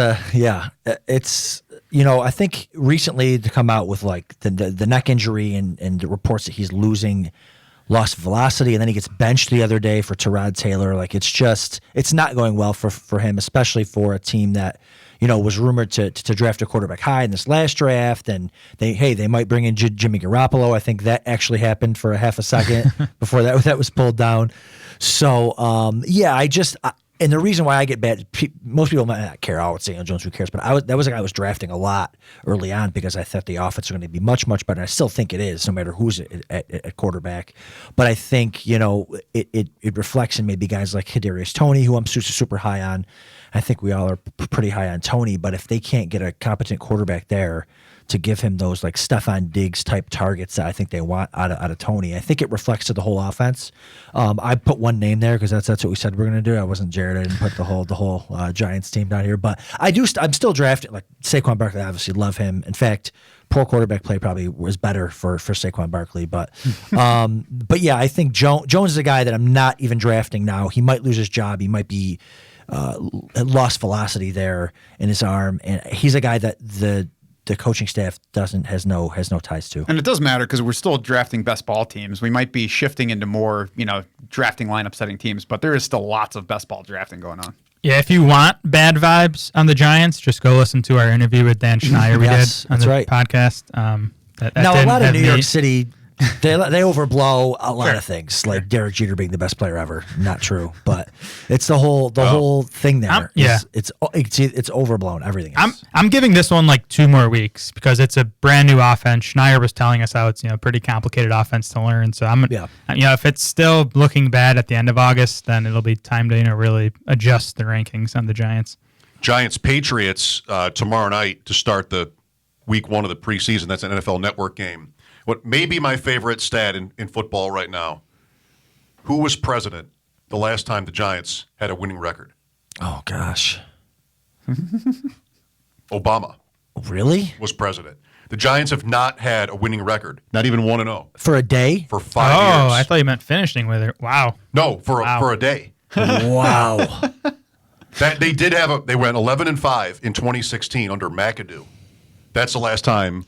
[SPEAKER 3] it's I think recently to come out with like the neck injury and the reports that he's lost velocity, and then he gets benched the other day for Tyrod Taylor. Like it's not going well for him, especially for a team that was rumored to draft a quarterback high in this last draft, and they might bring in Jimmy Garoppolo. I think that actually happened for a half a second before that was pulled down. So and the reason why I get bad, most people might not care. Oh, it's Daniel Jones, who cares? But that was a guy I was drafting a lot early on because I thought the offense was going to be much, much better. And I still think it is, no matter who's at quarterback. But I think, it reflects in maybe guys like Kadarius Toney, who I'm super high on. I think we all are pretty high on Toney. But if they can't get a competent quarterback there to give him those like Stephon Diggs type targets that I think they want out of Toney, I think it reflects to the whole offense. I put one name there because that's what we said we're going to do. I wasn't Jared. I didn't put the whole Giants team down here, but I'm still drafting like Saquon Barkley. I obviously love him. In fact, poor quarterback play probably was better for Saquon Barkley, but yeah, I think Jones is a guy that I'm not even drafting now. He might lose his job. He might be lost velocity there in his arm, and he's a guy that the coaching staff has no ties to.
[SPEAKER 2] And it does matter because we're still drafting best ball teams. We might be shifting into more, drafting lineup setting teams, but there is still lots of best ball drafting going on.
[SPEAKER 4] Yeah, if you want bad vibes on the Giants, just go listen to our interview with Dan Schneider we did on the podcast.
[SPEAKER 3] Now, a lot of New York City, they overblow a lot of things, like Derek Jeter being the best player ever. Not true, but it's the whole thing there. It's overblown. Everything is.
[SPEAKER 4] I'm giving this one like 2 more weeks because it's a brand new offense. Schneider was telling us how it's pretty complicated offense to learn. So if it's still looking bad at the end of August, then it'll be time to really adjust the rankings on the Giants.
[SPEAKER 1] Giants Patriots tomorrow night to start the week 1 of the preseason. That's an NFL Network game. What may be my favorite stat in football right now, who was president the last time the Giants had a winning record?
[SPEAKER 3] Oh, gosh.
[SPEAKER 1] Obama.
[SPEAKER 3] Really?
[SPEAKER 1] Was president. The Giants have not had a winning record, not even 1-0.
[SPEAKER 3] For a day?
[SPEAKER 1] For 5 years.
[SPEAKER 4] Oh, I thought you meant finishing with it. Wow.
[SPEAKER 1] No, for a day.
[SPEAKER 3] Wow.
[SPEAKER 1] They went 11-5 in 2016 under McAdoo. That's the last time.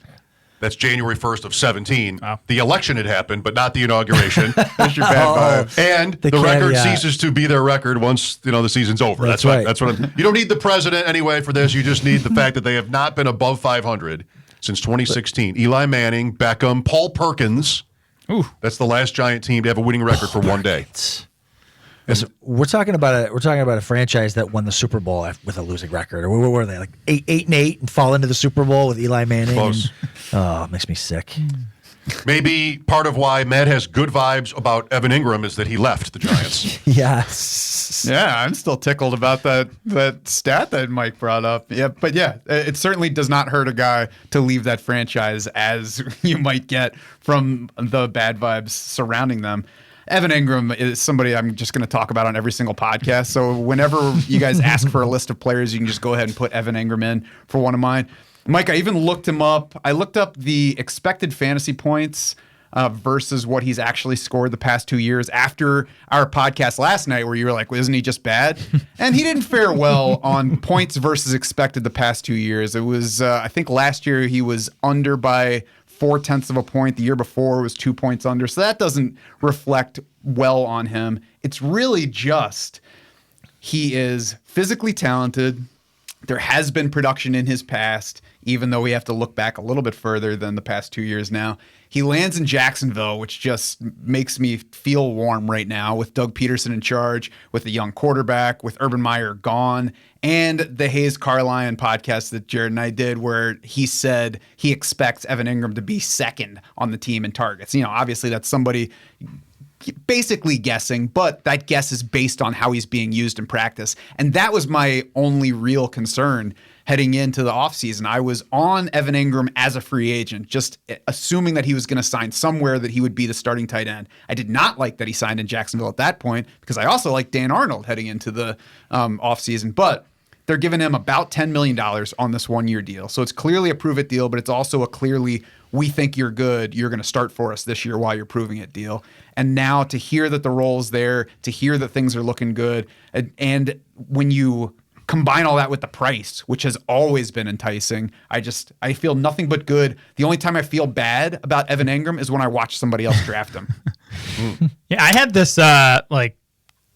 [SPEAKER 1] That's January 1st of 17. Wow. The election had happened, but not the inauguration. That's your bad vibe. And the record ceases to be their record once the season's over. That's right. You don't need the president anyway for this. You just need the fact that they have not been above 500 since 2016. Eli Manning, Beckham, Paul Perkins.
[SPEAKER 4] Ooh.
[SPEAKER 1] That's the last Giant team to have a winning record for one day.
[SPEAKER 3] We're talking about a franchise that won the Super Bowl with a losing record. Or what were they, like 8-8 and fall into the Super Bowl with Eli Manning?
[SPEAKER 1] Close.
[SPEAKER 3] It makes me sick.
[SPEAKER 1] Maybe part of why Matt has good vibes about Evan Ingram is that he left the Giants.
[SPEAKER 3] Yes.
[SPEAKER 2] Yeah, I'm still tickled about that stat that Mike brought up. Yeah, but it certainly does not hurt a guy to leave that franchise, as you might get from the bad vibes surrounding them. Evan Engram is somebody I'm just going to talk about on every single podcast. So whenever you guys ask for a list of players, you can just go ahead and put Evan Engram in for one of mine. Mike, I even looked him up. I looked up the expected fantasy points versus what he's actually scored the past 2 years after our podcast last night, where you were like, well, isn't he just bad? And he didn't fare well on points versus expected the past 2 years. It was, I think last year he was under by 0.4 of a point. The year before it was 2 points under. So that doesn't reflect well on him. It's really just he is physically talented. There has been production in his past, even though we have to look back a little bit further than the past 2 years now. He lands in Jacksonville, which just makes me feel warm right now, with Doug Peterson in charge, with a young quarterback, with Urban Meyer gone, and the Hayes Carline podcast that Jared and I did, where he said he expects Evan Ingram to be second on the team in targets. Obviously that's somebody basically guessing, but that guess is based on how he's being used in practice. And that was my only real concern heading into the offseason. I was on Evan Ingram as a free agent, just assuming that he was going to sign somewhere that he would be the starting tight end. I did not like that he signed in Jacksonville at that point, because I also like Dan Arnold heading into the offseason. But they're giving him about $10 million on this 1-year deal. So it's clearly a prove-it deal, but it's also a clearly, we think you're good, you're going to start for us this year while you're proving it deal. And now to hear that the role's there, to hear that things are looking good, and when you combine all that with the price, which has always been enticing, I feel nothing but good. The only time I feel bad about Evan Engram is when I watch somebody else draft him.
[SPEAKER 4] Yeah, I had this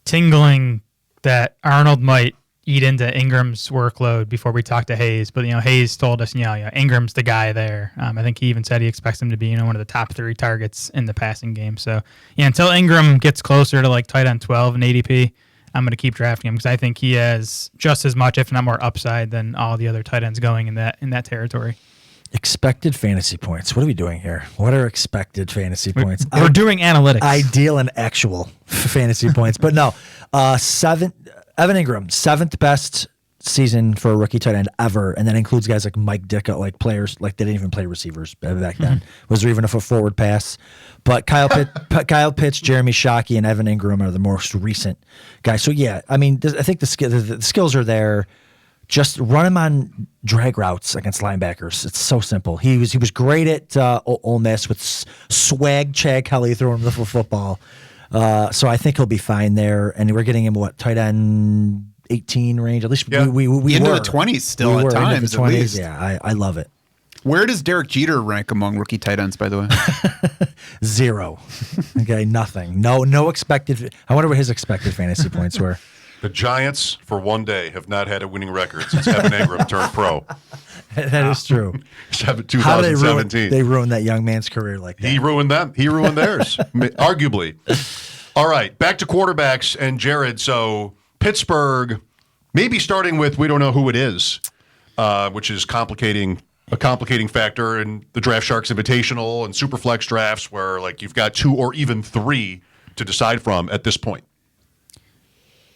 [SPEAKER 4] tingling that Arnold might eat into Ingram's workload before we talk to Hayes. But Hayes told us, Ingram's the guy there. I think he even said he expects him to be, one of the top 3 targets in the passing game. So until Ingram gets closer to like tight end 12 in ADP, I'm going to keep drafting him because I think he has just as much, if not more, upside than all the other tight ends going in that territory.
[SPEAKER 3] Expected fantasy points. What are we doing here? What are expected fantasy points?
[SPEAKER 4] We're doing analytics.
[SPEAKER 3] Ideal and actual fantasy points. But no, Evan Ingram, 7th best season for a rookie tight end ever, and that includes guys like Mike Ditka, like players like they didn't even play receivers back then. Was there even a forward pass? But Kyle Pitts, Jeremy Shockey, and Evan Ingram are the most recent guys. So yeah, I mean, I think the skills are there. Just run him on drag routes against linebackers. It's so simple. He was great at Ole Miss with swag Chad Kelly throwing him the football. So I think he'll be fine there. And we're getting him tight end 18 range. At least we
[SPEAKER 2] into
[SPEAKER 3] were.
[SPEAKER 2] the 20s still at times. At least.
[SPEAKER 3] Yeah, I love it.
[SPEAKER 2] Where does Derek Jeter rank among rookie tight ends, by the way?
[SPEAKER 3] 0. Okay, nothing. No expected. I wonder what his expected fantasy points were.
[SPEAKER 1] The Giants, for one day, have not had a winning record since Evan Ingram turned pro.
[SPEAKER 3] That is true.
[SPEAKER 1] 2017.
[SPEAKER 3] They ruined that young man's career like that.
[SPEAKER 1] He ruined them. He ruined theirs, arguably. All right, back to quarterbacks and Jared. So Pittsburgh, maybe starting with we don't know who it is, which is a complicating factor in the Draft Sharks Invitational and Superflex drafts where like you've got 2 or even 3 to decide from at this point.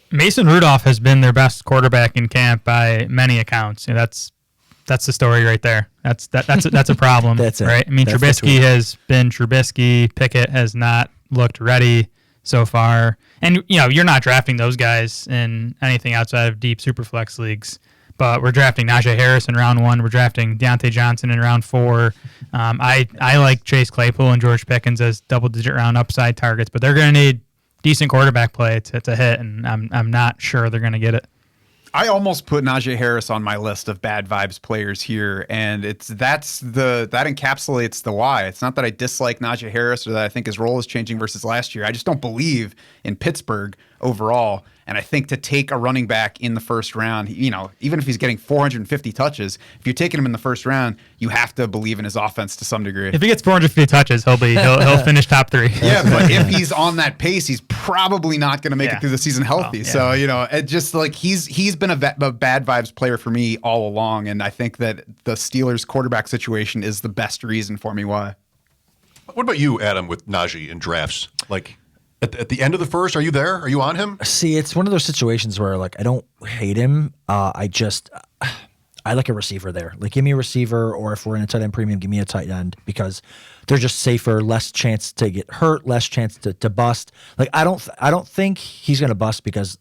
[SPEAKER 4] Mason Rudolph has been their best quarterback in camp by many accounts. That's the story right there. That's a problem.
[SPEAKER 3] That's it.
[SPEAKER 4] Right? I mean,
[SPEAKER 3] That's
[SPEAKER 4] Trubisky has been Trubisky. Pickett has not looked ready so far. And you're not drafting those guys in anything outside of deep superflex leagues. But we're drafting Naja Harris in round 1. We're drafting Deontay Johnson in round 4. I like Chase Claypool and George Pickens as double-digit round upside targets, but they're going to need decent quarterback play to hit, and I'm not sure they're going to get it.
[SPEAKER 2] I almost put Najee Harris on my list of bad vibes players here, and that encapsulates the why. It's not that I dislike Najee Harris or that I think his role is changing versus last year. I just don't believe in Pittsburgh overall. And I think to take a running back in the first round, even if he's getting 450 touches, if you're taking him in the first round, you have to believe in his offense to some degree.
[SPEAKER 4] If he gets 450 touches, he'll finish top 3.
[SPEAKER 2] Yeah, but if he's on that pace, he's probably not going to make it through the season healthy. Well, So it just like he's been a bad vibes player for me all along, and I think that the Steelers quarterback situation is the best reason for me why.
[SPEAKER 1] What about you, Adam, with Najee in drafts? Like. At the end of the first, are you there? Are you on him?
[SPEAKER 3] See, it's one of those situations where, like, I don't hate him. I like a receiver there. Like, give me a receiver, or if we're in a tight end premium, give me a tight end because they're just safer, less chance to get hurt, less chance to bust. Like, I don't think he's going to bust because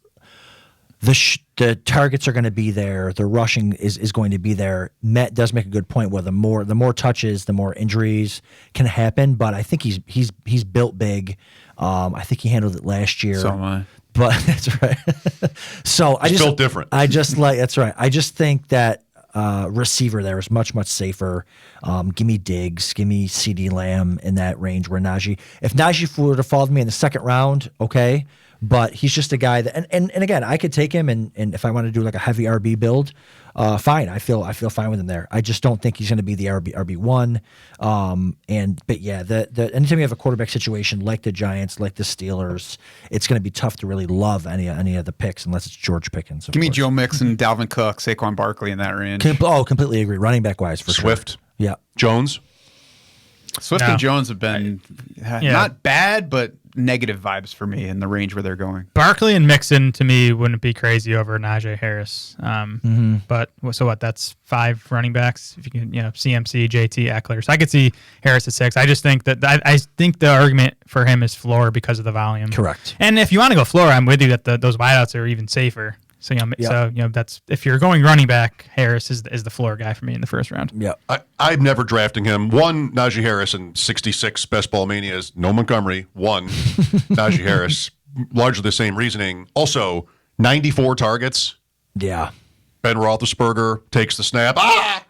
[SPEAKER 3] the targets are going to be there. The rushing is going to be there. Matt does make a good point where the more touches, the more injuries can happen. But I think he's built big. I think he handled it last year.
[SPEAKER 2] So am I.
[SPEAKER 3] But that's right. So
[SPEAKER 1] He's built different.
[SPEAKER 3] That's right. I just think that receiver there is much, much safer. Give me Diggs, give me CD Lamb in that range where Najee. If Najee were to fall to me in the second round, okay. But he's just a guy that, and again, I could take him, and if I want to do like a heavy RB build, fine. I feel fine with him there. I just don't think he's going to be the RB1. But yeah, the anytime you have a quarterback situation like the Giants, like the Steelers, it's going to be tough to really love any of the picks unless it's George Pickens.
[SPEAKER 2] Give me Joe Mixon, Dalvin Cook, Saquon Barkley in that range.
[SPEAKER 3] Completely agree. Running back wise for
[SPEAKER 1] Swift.
[SPEAKER 3] Sure. Yeah.
[SPEAKER 1] Jones.
[SPEAKER 2] Swift and Jones have been not bad, but negative vibes for me in the range where they're going.
[SPEAKER 4] Barkley and Mixon to me wouldn't be crazy over Najee Harris. But so what? That's 5 running backs. If you can, CMC, JT, Eckler. So I could see Harris at 6. I just think that I think the argument for him is floor because of the volume.
[SPEAKER 3] Correct.
[SPEAKER 4] And if you want to go floor, I'm with you that those wideouts are even safer. So that's if you're going running back, Harris is the floor guy for me in the first round.
[SPEAKER 3] Yeah,
[SPEAKER 1] I'm never drafting him. 1, Najee Harris in 66 Best Ball Manias. No Montgomery. 1, Najee Harris. Largely the same reasoning. Also, 94 targets.
[SPEAKER 3] Yeah.
[SPEAKER 1] Ben Roethlisberger takes the snap. Ah!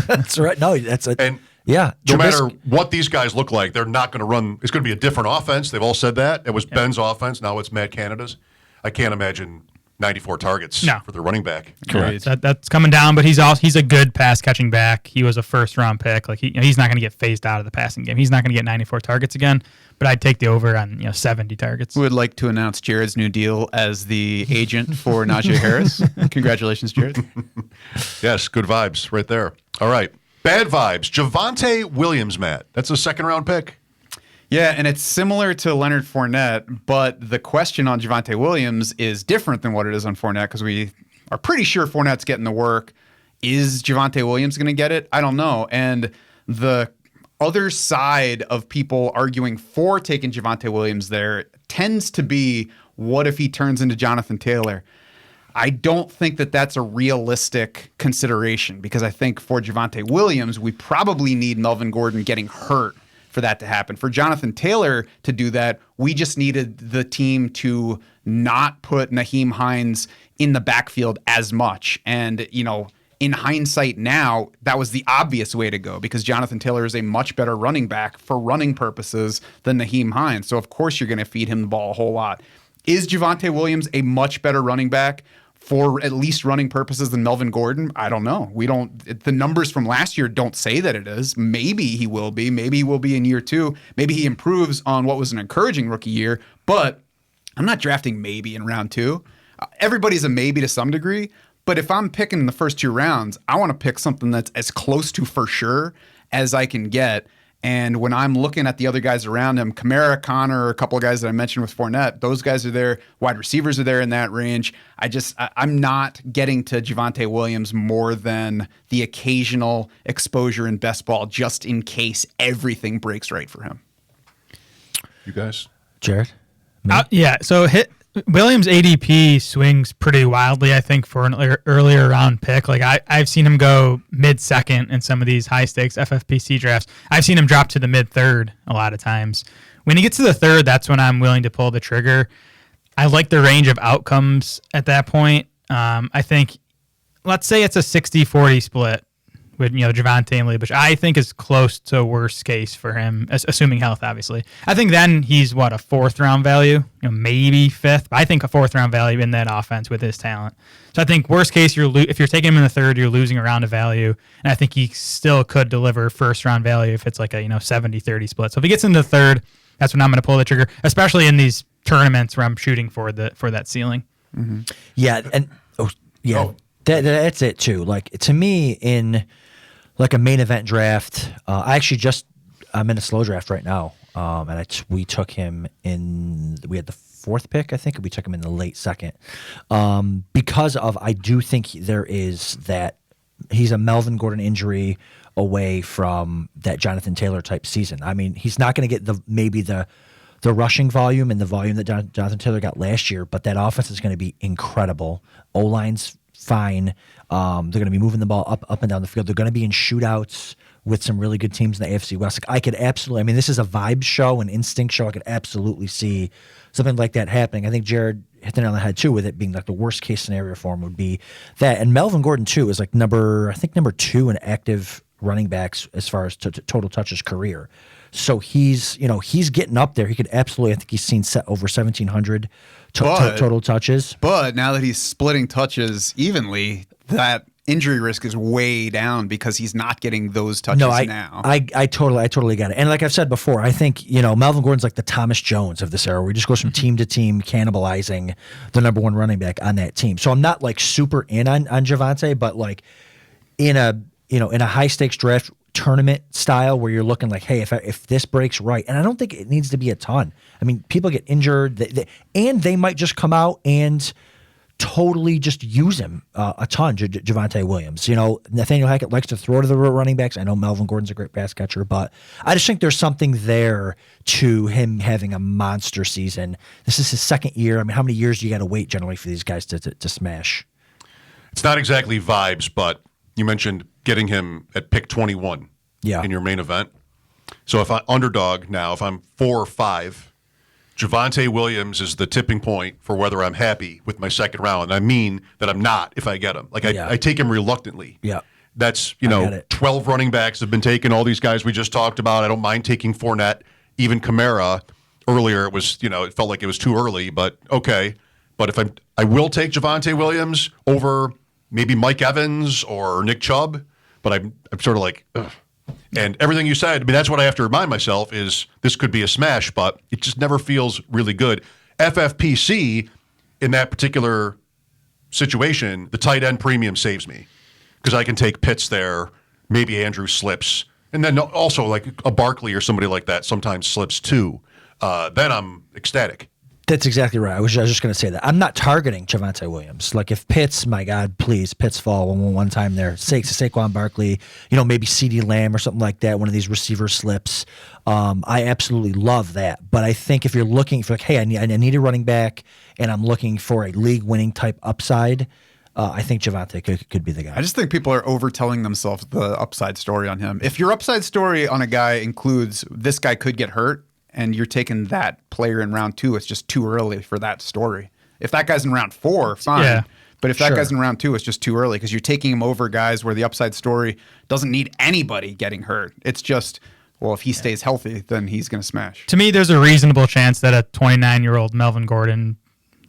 [SPEAKER 3] That's right. No, that's it.
[SPEAKER 1] And
[SPEAKER 3] yeah,
[SPEAKER 1] no matter what these guys look like, they're not going to run. It's going to be a different offense. They've all said that. It was Ben's offense. Now it's Matt Canada's. I can't imagine 94 targets
[SPEAKER 4] No.
[SPEAKER 1] for the running back.
[SPEAKER 3] Correct.
[SPEAKER 4] That's coming down, but he's a good pass catching back. He was a first round pick. Like he's not going to get phased out of the passing game. He's not going to get 94 targets again. But I'd take the over on 70 targets.
[SPEAKER 2] We would like to announce Jared's new deal as the agent for Naja Harris. Congratulations, Jared.
[SPEAKER 1] Yes, good vibes right there. All right, bad vibes. Javonte Williams, Matt. That's a second round pick.
[SPEAKER 2] Yeah, and it's similar to Leonard Fournette, but the question on Javonte Williams is different than what it is on Fournette because we are pretty sure Fournette's getting the work. Is Javonte Williams going to get it? I don't know. And the other side of people arguing for taking Javonte Williams there tends to be, what if he turns into Jonathan Taylor? I don't think that that's a realistic consideration because I think for Javonte Williams, we probably need Melvin Gordon getting hurt for that to happen. For Jonathan Taylor to do that, we just needed the team to not put Nyheim Hines in the backfield as much. And, in hindsight now, that was the obvious way to go because Jonathan Taylor is a much better running back for running purposes than Nyheim Hines. So, of course, you're going to feed him the ball a whole lot. Is Javonte Williams a much better running back for at least running purposes than Melvin Gordon? I don't know. The numbers from last year don't say that it is. Maybe he will be. Maybe he will be in year 2. Maybe he improves on what was an encouraging rookie year, but I'm not drafting maybe in round 2. Everybody's a maybe to some degree, but if I'm picking in the first 2 rounds, I want to pick something that's as close to for sure as I can get. And when I'm looking at the other guys around him, Kamara, Connor, a couple of guys that I mentioned with Fournette, those guys are there. Wide receivers are there in that range. I'm not getting to Javonte Williams more than the occasional exposure in best ball just in case everything breaks right for him.
[SPEAKER 1] You guys?
[SPEAKER 3] Jared?
[SPEAKER 4] Yeah, so Williams' ADP swings pretty wildly, I think, for an earlier round pick. Like I've seen him go mid-second in some of these high-stakes FFPC drafts. I've seen him drop to the mid-third a lot of times. When he gets to the third, that's when I'm willing to pull the trigger. I like the range of outcomes at that point. I think, let's say it's a 60-40 split with Javonte and Lee, which I think is close to worst case for him, assuming health, obviously. I think then he's a 4th round value, maybe 5th, but I think a 4th round value in that offense with his talent. So I think worst case, if you're taking him in the 3rd, you're losing a round of value, and I think he still could deliver 1st round value if it's like a 70-30 split. So if he gets into the 3rd, that's when I'm going to pull the trigger, especially in these tournaments where I'm shooting for that ceiling.
[SPEAKER 3] Mm-hmm. Yeah, and that's it too. Like to me, in like a main event draft, I'm in a slow draft right now, and we took him we had the 4th pick, I think, and we took him in the late 2nd, because I do think there is that he's a Melvin Gordon injury away from that Jonathan Taylor type season. I mean, he's not going to get the rushing volume and the volume that Jonathan Taylor got last year, but that offense is going to be incredible. O-line's fine. They're going to be moving the ball up and down the field. They're going to be in shootouts with some really good teams in the AFC West. Like, I could absolutely, this is a vibe show, an instinct show. I could absolutely see something like that happening. I think Jared hit the nail on the head too, with it being like the worst case scenario for him would be that. And Melvin Gordon too is like number 2 in active running backs as far as total touches career. So he's getting up there. He could absolutely, I think he's seen set over 1,700 total touches.
[SPEAKER 2] But now that he's splitting touches evenly, that injury risk is way down because he's not getting those touches now.
[SPEAKER 3] I totally get it. And like I've said before, I think, Melvin Gordon's like the Thomas Jones of this era, where he just goes from team to team, cannibalizing the number 1 running back on that team. So I'm not like super in on Javonte, but like in a high stakes draft tournament style where you're looking like, hey, if this breaks right, and I don't think it needs to be a ton. I mean, people get injured, and they might just come out and totally just use him a ton, Javonte Williams. Nathaniel Hackett likes to throw to the running backs. I know Melvin Gordon's a great pass catcher, but I just think there's something there to him having a monster season. This is his 2nd year. I mean, how many years do you got to wait generally for these guys to smash?
[SPEAKER 1] It's not exactly vibes, but you mentioned getting him at pick 21 in your main event. So if I'm 4 or 5, Javonte Williams is the tipping point for whether I'm happy with my 2nd round. And I mean that I'm not if I get him. Like I take him reluctantly.
[SPEAKER 3] Yeah.
[SPEAKER 1] That's, 12 running backs have been taken, all these guys we just talked about. I don't mind taking Fournette, even Kamara. Earlier it was, it felt like it was too early, but okay. But I will take Javonte Williams over maybe Mike Evans or Nick Chubb. But I'm sort of like, ugh. And everything you said, I mean, that's what I have to remind myself is this could be a smash, but it just never feels really good. FFPC, in that particular situation, the tight end premium saves me because I can take Pitts there, maybe Andrew slips, and then also like a Barkley or somebody like that sometimes slips too. Then I'm ecstatic.
[SPEAKER 3] That's exactly right. I was just going to say that. I'm not targeting Javonte Williams. Like if Pitts, my God, please, Pitts fall one time there. Saquon Barkley, maybe CeeDee Lamb or something like that, one of these receiver slips. I absolutely love that. But I think if you're looking for, like, hey, I need a running back and I'm looking for a league-winning type upside, I think Javonte could be the guy.
[SPEAKER 2] I just think people are overtelling themselves the upside story on him. If your upside story on a guy includes this guy could get hurt, and you're taking that player in round 2, it's just too early for that story. If that guy's in round 4, fine.
[SPEAKER 4] Yeah,
[SPEAKER 2] but if that guy's in round 2, it's just too early because you're taking him over guys where the upside story doesn't need anybody getting hurt. It's just, well, if he stays healthy, then he's going to smash.
[SPEAKER 4] To me, there's a reasonable chance that a 29-year-old Melvin Gordon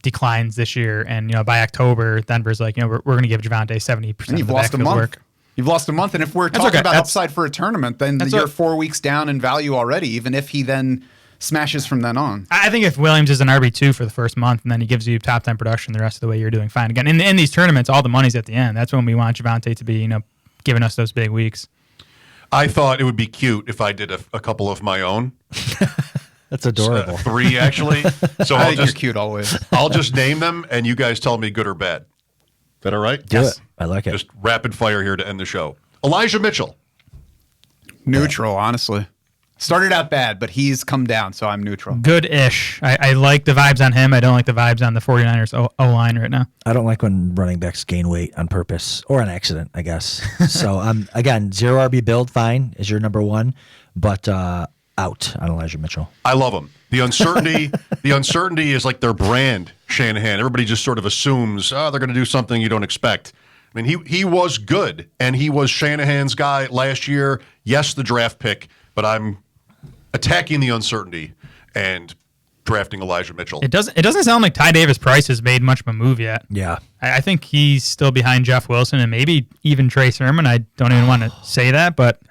[SPEAKER 4] declines this year, and by October, Denver's like, we're going to give Javonte 70%
[SPEAKER 2] and
[SPEAKER 4] of the backfield work.
[SPEAKER 2] You've lost a month, and if we're talking about upside for a tournament, then you're 4 weeks down in value already, even if he then smashes from then on.
[SPEAKER 4] I think if Williams is an RB2 for the first month and then he gives you top 10 production the rest of the way, you're doing fine. Again, in these tournaments, all the money's at the end. That's when we want Javonte to be, giving us those big weeks.
[SPEAKER 1] I thought it would be cute if I did a couple of my own.
[SPEAKER 3] That's adorable.
[SPEAKER 1] 3, actually. So
[SPEAKER 2] I think you're cute always.
[SPEAKER 1] I'll just name them, and you guys tell me good or bad. Is that all right?
[SPEAKER 3] Do it. I like it.
[SPEAKER 1] Just rapid fire here to end the show. Elijah Mitchell.
[SPEAKER 2] Neutral, honestly. Started out bad, but he's come down, so I'm neutral.
[SPEAKER 4] Good-ish. I like the vibes on him. I don't like the vibes on the 49ers O-line right now.
[SPEAKER 3] I don't like when running backs gain weight on purpose or on accident, I guess. So, again, 0 RB build, fine, is your number 1, but out on Elijah Mitchell.
[SPEAKER 1] I love him. The uncertainty is like their brand, Shanahan. Everybody just sort of assumes, they're going to do something you don't expect. I mean, he was good, and he was Shanahan's guy last year. Yes, the draft pick, but I'm attacking the uncertainty and drafting Elijah Mitchell.
[SPEAKER 4] It doesn't sound like Ty Davis Price has made much of a move yet.
[SPEAKER 3] Yeah.
[SPEAKER 4] I think he's still behind Jeff Wilson and maybe even Trey Sermon. I don't even want to say that, but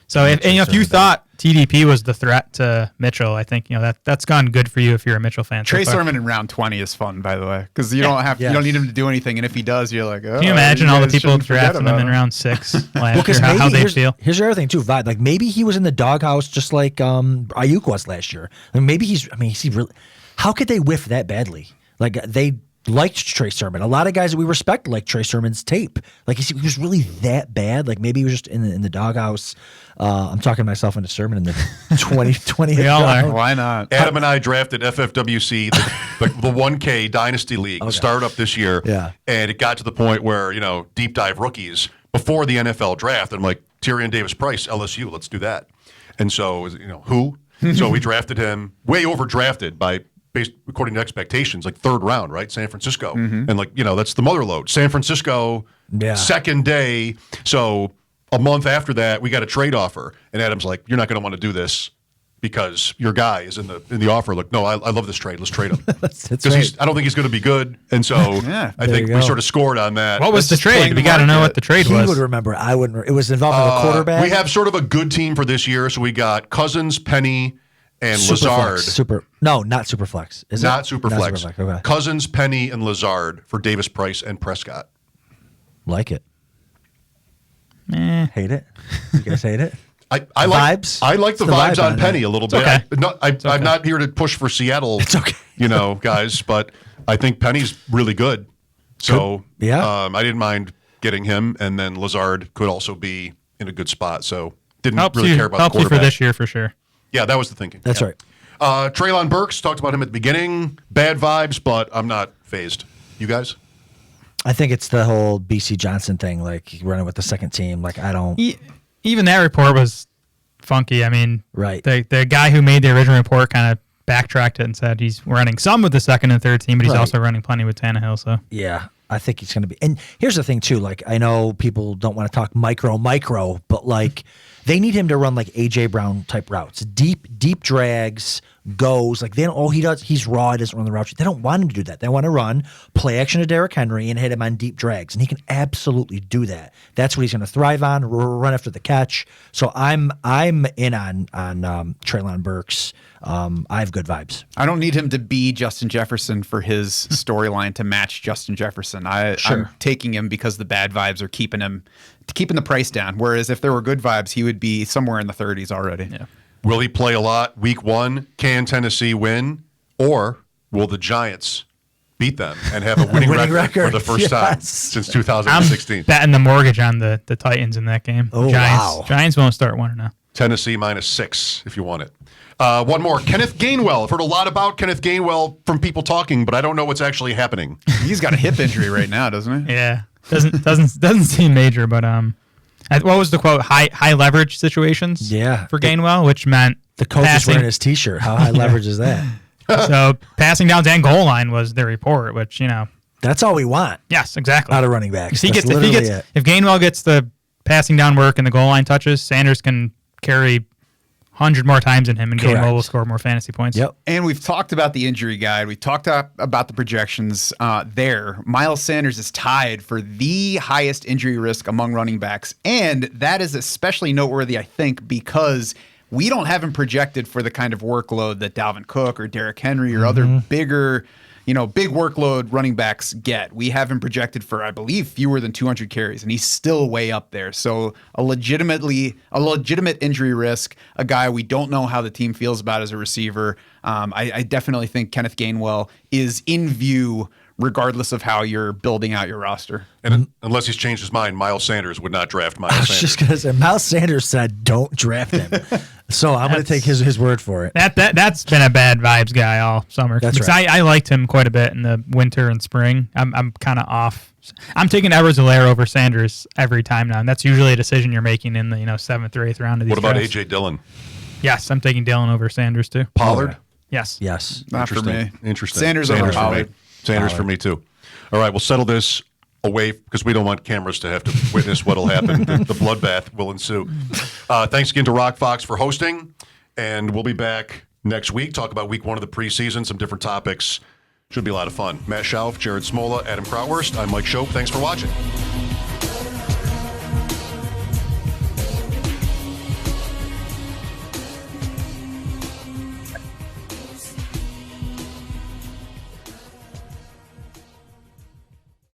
[SPEAKER 4] so if you thought TDP was the threat to Mitchell, I think that's gone good for you if you're a Mitchell fan.
[SPEAKER 2] Trey Sermon in round 20 is fun, by the way, because you don't need him to do anything, and if he does, you're like, oh.
[SPEAKER 4] Can you imagine all the people drafting him in round 6 last year? How they feel?
[SPEAKER 3] Here's the other thing too, vibe. Like maybe he was in the doghouse just like Aiyuk was last year. Like maybe he's really. How could they whiff that badly? Like they liked Trey Sermon. A lot of guys that we respect like Trey Sermon's tape. Like he was really that bad. Like maybe he was just in the doghouse. I'm talking myself into Sermon in the 2020.
[SPEAKER 2] Why not?
[SPEAKER 1] Adam and I drafted FFWC, the 1K Dynasty League, started up this year.
[SPEAKER 3] Yeah.
[SPEAKER 1] And it got to the point where, deep dive rookies before the NFL draft. And I'm like, Tyrion Davis Price, LSU, let's do that. And so, who? So we drafted him, way overdrafted based according to expectations, like 3rd round, right? San Francisco.
[SPEAKER 2] Mm-hmm.
[SPEAKER 1] And that's the mother lode. San Francisco, second day. So a month after that, we got a trade offer. And Adam's like, you're not going to want to do this because your guy is in the offer. Like, no, I love this trade. Let's trade him. Because I don't think he's going to be good. And so I think we sort of scored on that.
[SPEAKER 4] What was the trade? We got to know what the trade was.
[SPEAKER 3] He would remember. I wouldn't. It was involving a quarterback.
[SPEAKER 1] We have sort of a good team for this year. So we got Cousins, Penny, and Lazard.
[SPEAKER 3] Not Superflex. Is
[SPEAKER 1] not
[SPEAKER 3] it?
[SPEAKER 1] Superflex.
[SPEAKER 3] Not Superflex. Okay.
[SPEAKER 1] Cousins, Penny, and Lazard for Davis Price and Prescott.
[SPEAKER 3] Like it. Hate it. You guys hate it?
[SPEAKER 1] I
[SPEAKER 3] vibes.
[SPEAKER 1] I like the vibes on Penny a little bit.
[SPEAKER 4] Okay.
[SPEAKER 1] I'm not here to push for Seattle.
[SPEAKER 3] It's okay.
[SPEAKER 1] Guys, but I think Penny's really good. So I didn't mind getting him, and then Lazard could also be in a good spot. So didn't really care about the quarterback.
[SPEAKER 4] Helps you for this year for sure.
[SPEAKER 1] Yeah, that was the thinking.
[SPEAKER 3] That's right.
[SPEAKER 1] Traylor Burks, talked about him at the beginning. Bad vibes, but I'm not phased. You guys?
[SPEAKER 3] I think it's the whole BC Johnson thing, like running with the second team. Like I don't.
[SPEAKER 4] Even that report was funky. I mean,
[SPEAKER 3] right.
[SPEAKER 4] The guy who made the original report kind of backtracked it and said he's running some with the second and third team, but he's also running plenty with Tannehill. So
[SPEAKER 3] yeah, I think he's going to be. And here's the thing too. Like I know people don't want to talk micro, but like They need him to run like A.J. Brown type routes, deep drags, goes. Like, they don't, all he does, he's raw, he doesn't run the route. They don't want him to do that. They want to run play action to Derrick Henry and hit him on deep drags. And he can absolutely do that. That's what he's going to thrive on, run after the catch. So I'm in on Traylor Burks. I have good vibes.
[SPEAKER 2] I don't need him to be Justin Jefferson for his storyline to match Justin Jefferson. I'm taking him because the bad vibes are keeping the price down. Whereas if there were good vibes, he would be somewhere in the 30s already.
[SPEAKER 4] Yeah.
[SPEAKER 1] Will he play a lot week 1? Can Tennessee win? Or will the Giants beat them and have a winning record for the first time since 2016?
[SPEAKER 4] I'm betting the mortgage on the Titans in that game.
[SPEAKER 3] Oh,
[SPEAKER 4] Giants,
[SPEAKER 3] wow.
[SPEAKER 4] Giants won't start 1-0.
[SPEAKER 1] Tennessee -6 if you want it. One more. Kenneth Gainwell. I've heard a lot about Kenneth Gainwell from people talking, but I don't know what's actually happening.
[SPEAKER 2] He's got a hip injury right now, doesn't he?
[SPEAKER 4] Yeah, doesn't seem major, but what was the quote? High leverage situations.
[SPEAKER 3] Yeah.
[SPEAKER 4] For Gainwell, which meant
[SPEAKER 3] The coach is
[SPEAKER 4] passing.
[SPEAKER 3] wearing his T-shirt. How high leverage is that?
[SPEAKER 4] So passing downs and goal line was the report, which
[SPEAKER 3] That's all we want
[SPEAKER 4] yes, exactly.
[SPEAKER 3] out of running backs.
[SPEAKER 4] If Gainwell gets the passing down work and the goal line touches, Sanders can carry 100 more times than him, and
[SPEAKER 3] Correct.
[SPEAKER 4] Gainwell will score more fantasy points.
[SPEAKER 3] Yep.
[SPEAKER 2] And we've talked about the injury guide. We talked about the projections there. Miles Sanders is tied for the highest injury risk among running backs. And that is especially noteworthy, I think, because we don't have him projected for the kind of workload that Dalvin Cook or Derrick Henry or other bigger, big workload running backs get. We have him projected for, I believe, fewer than 200 carries, and he's still way up there. So a legitimate injury risk, a guy we don't know how the team feels about as a receiver. I definitely think Kenneth Gainwell is in view regardless of how you're building out your roster.
[SPEAKER 1] And unless he's changed his mind, Miles Sanders would not draft Miles
[SPEAKER 3] I was
[SPEAKER 1] Sanders.
[SPEAKER 3] just going to say, Miles Sanders said, don't draft him. So I'm going to take his word for it.
[SPEAKER 4] That's been a bad vibes guy all summer.
[SPEAKER 3] That's
[SPEAKER 4] because
[SPEAKER 3] right.
[SPEAKER 4] I liked him quite a bit in the winter and spring. I'm kind of off. I'm taking Edwards-Helaire over Sanders every time now, and that's usually a decision you're making in the 7th or 8th round of these
[SPEAKER 1] What about
[SPEAKER 4] drafts.
[SPEAKER 1] A.J. Dillon?
[SPEAKER 4] Yes, I'm taking Dillon over Sanders too.
[SPEAKER 1] Pollard?
[SPEAKER 4] Yes.
[SPEAKER 3] Yes.
[SPEAKER 2] Not for me.
[SPEAKER 1] Interesting.
[SPEAKER 2] Sanders over
[SPEAKER 1] for me.
[SPEAKER 2] Pollard.
[SPEAKER 1] Sanders for me, too. All right, we'll settle this away because we don't want cameras to have to witness what'll happen. The bloodbath will ensue. Thanks again to Rock Fox for hosting, and we'll be back next week, talk about week 1 of the preseason, some different topics. Should be a lot of fun. Matt Schauf, Jared Smola, Adam Krautwurst. I'm Mike Schopp. Thanks for watching.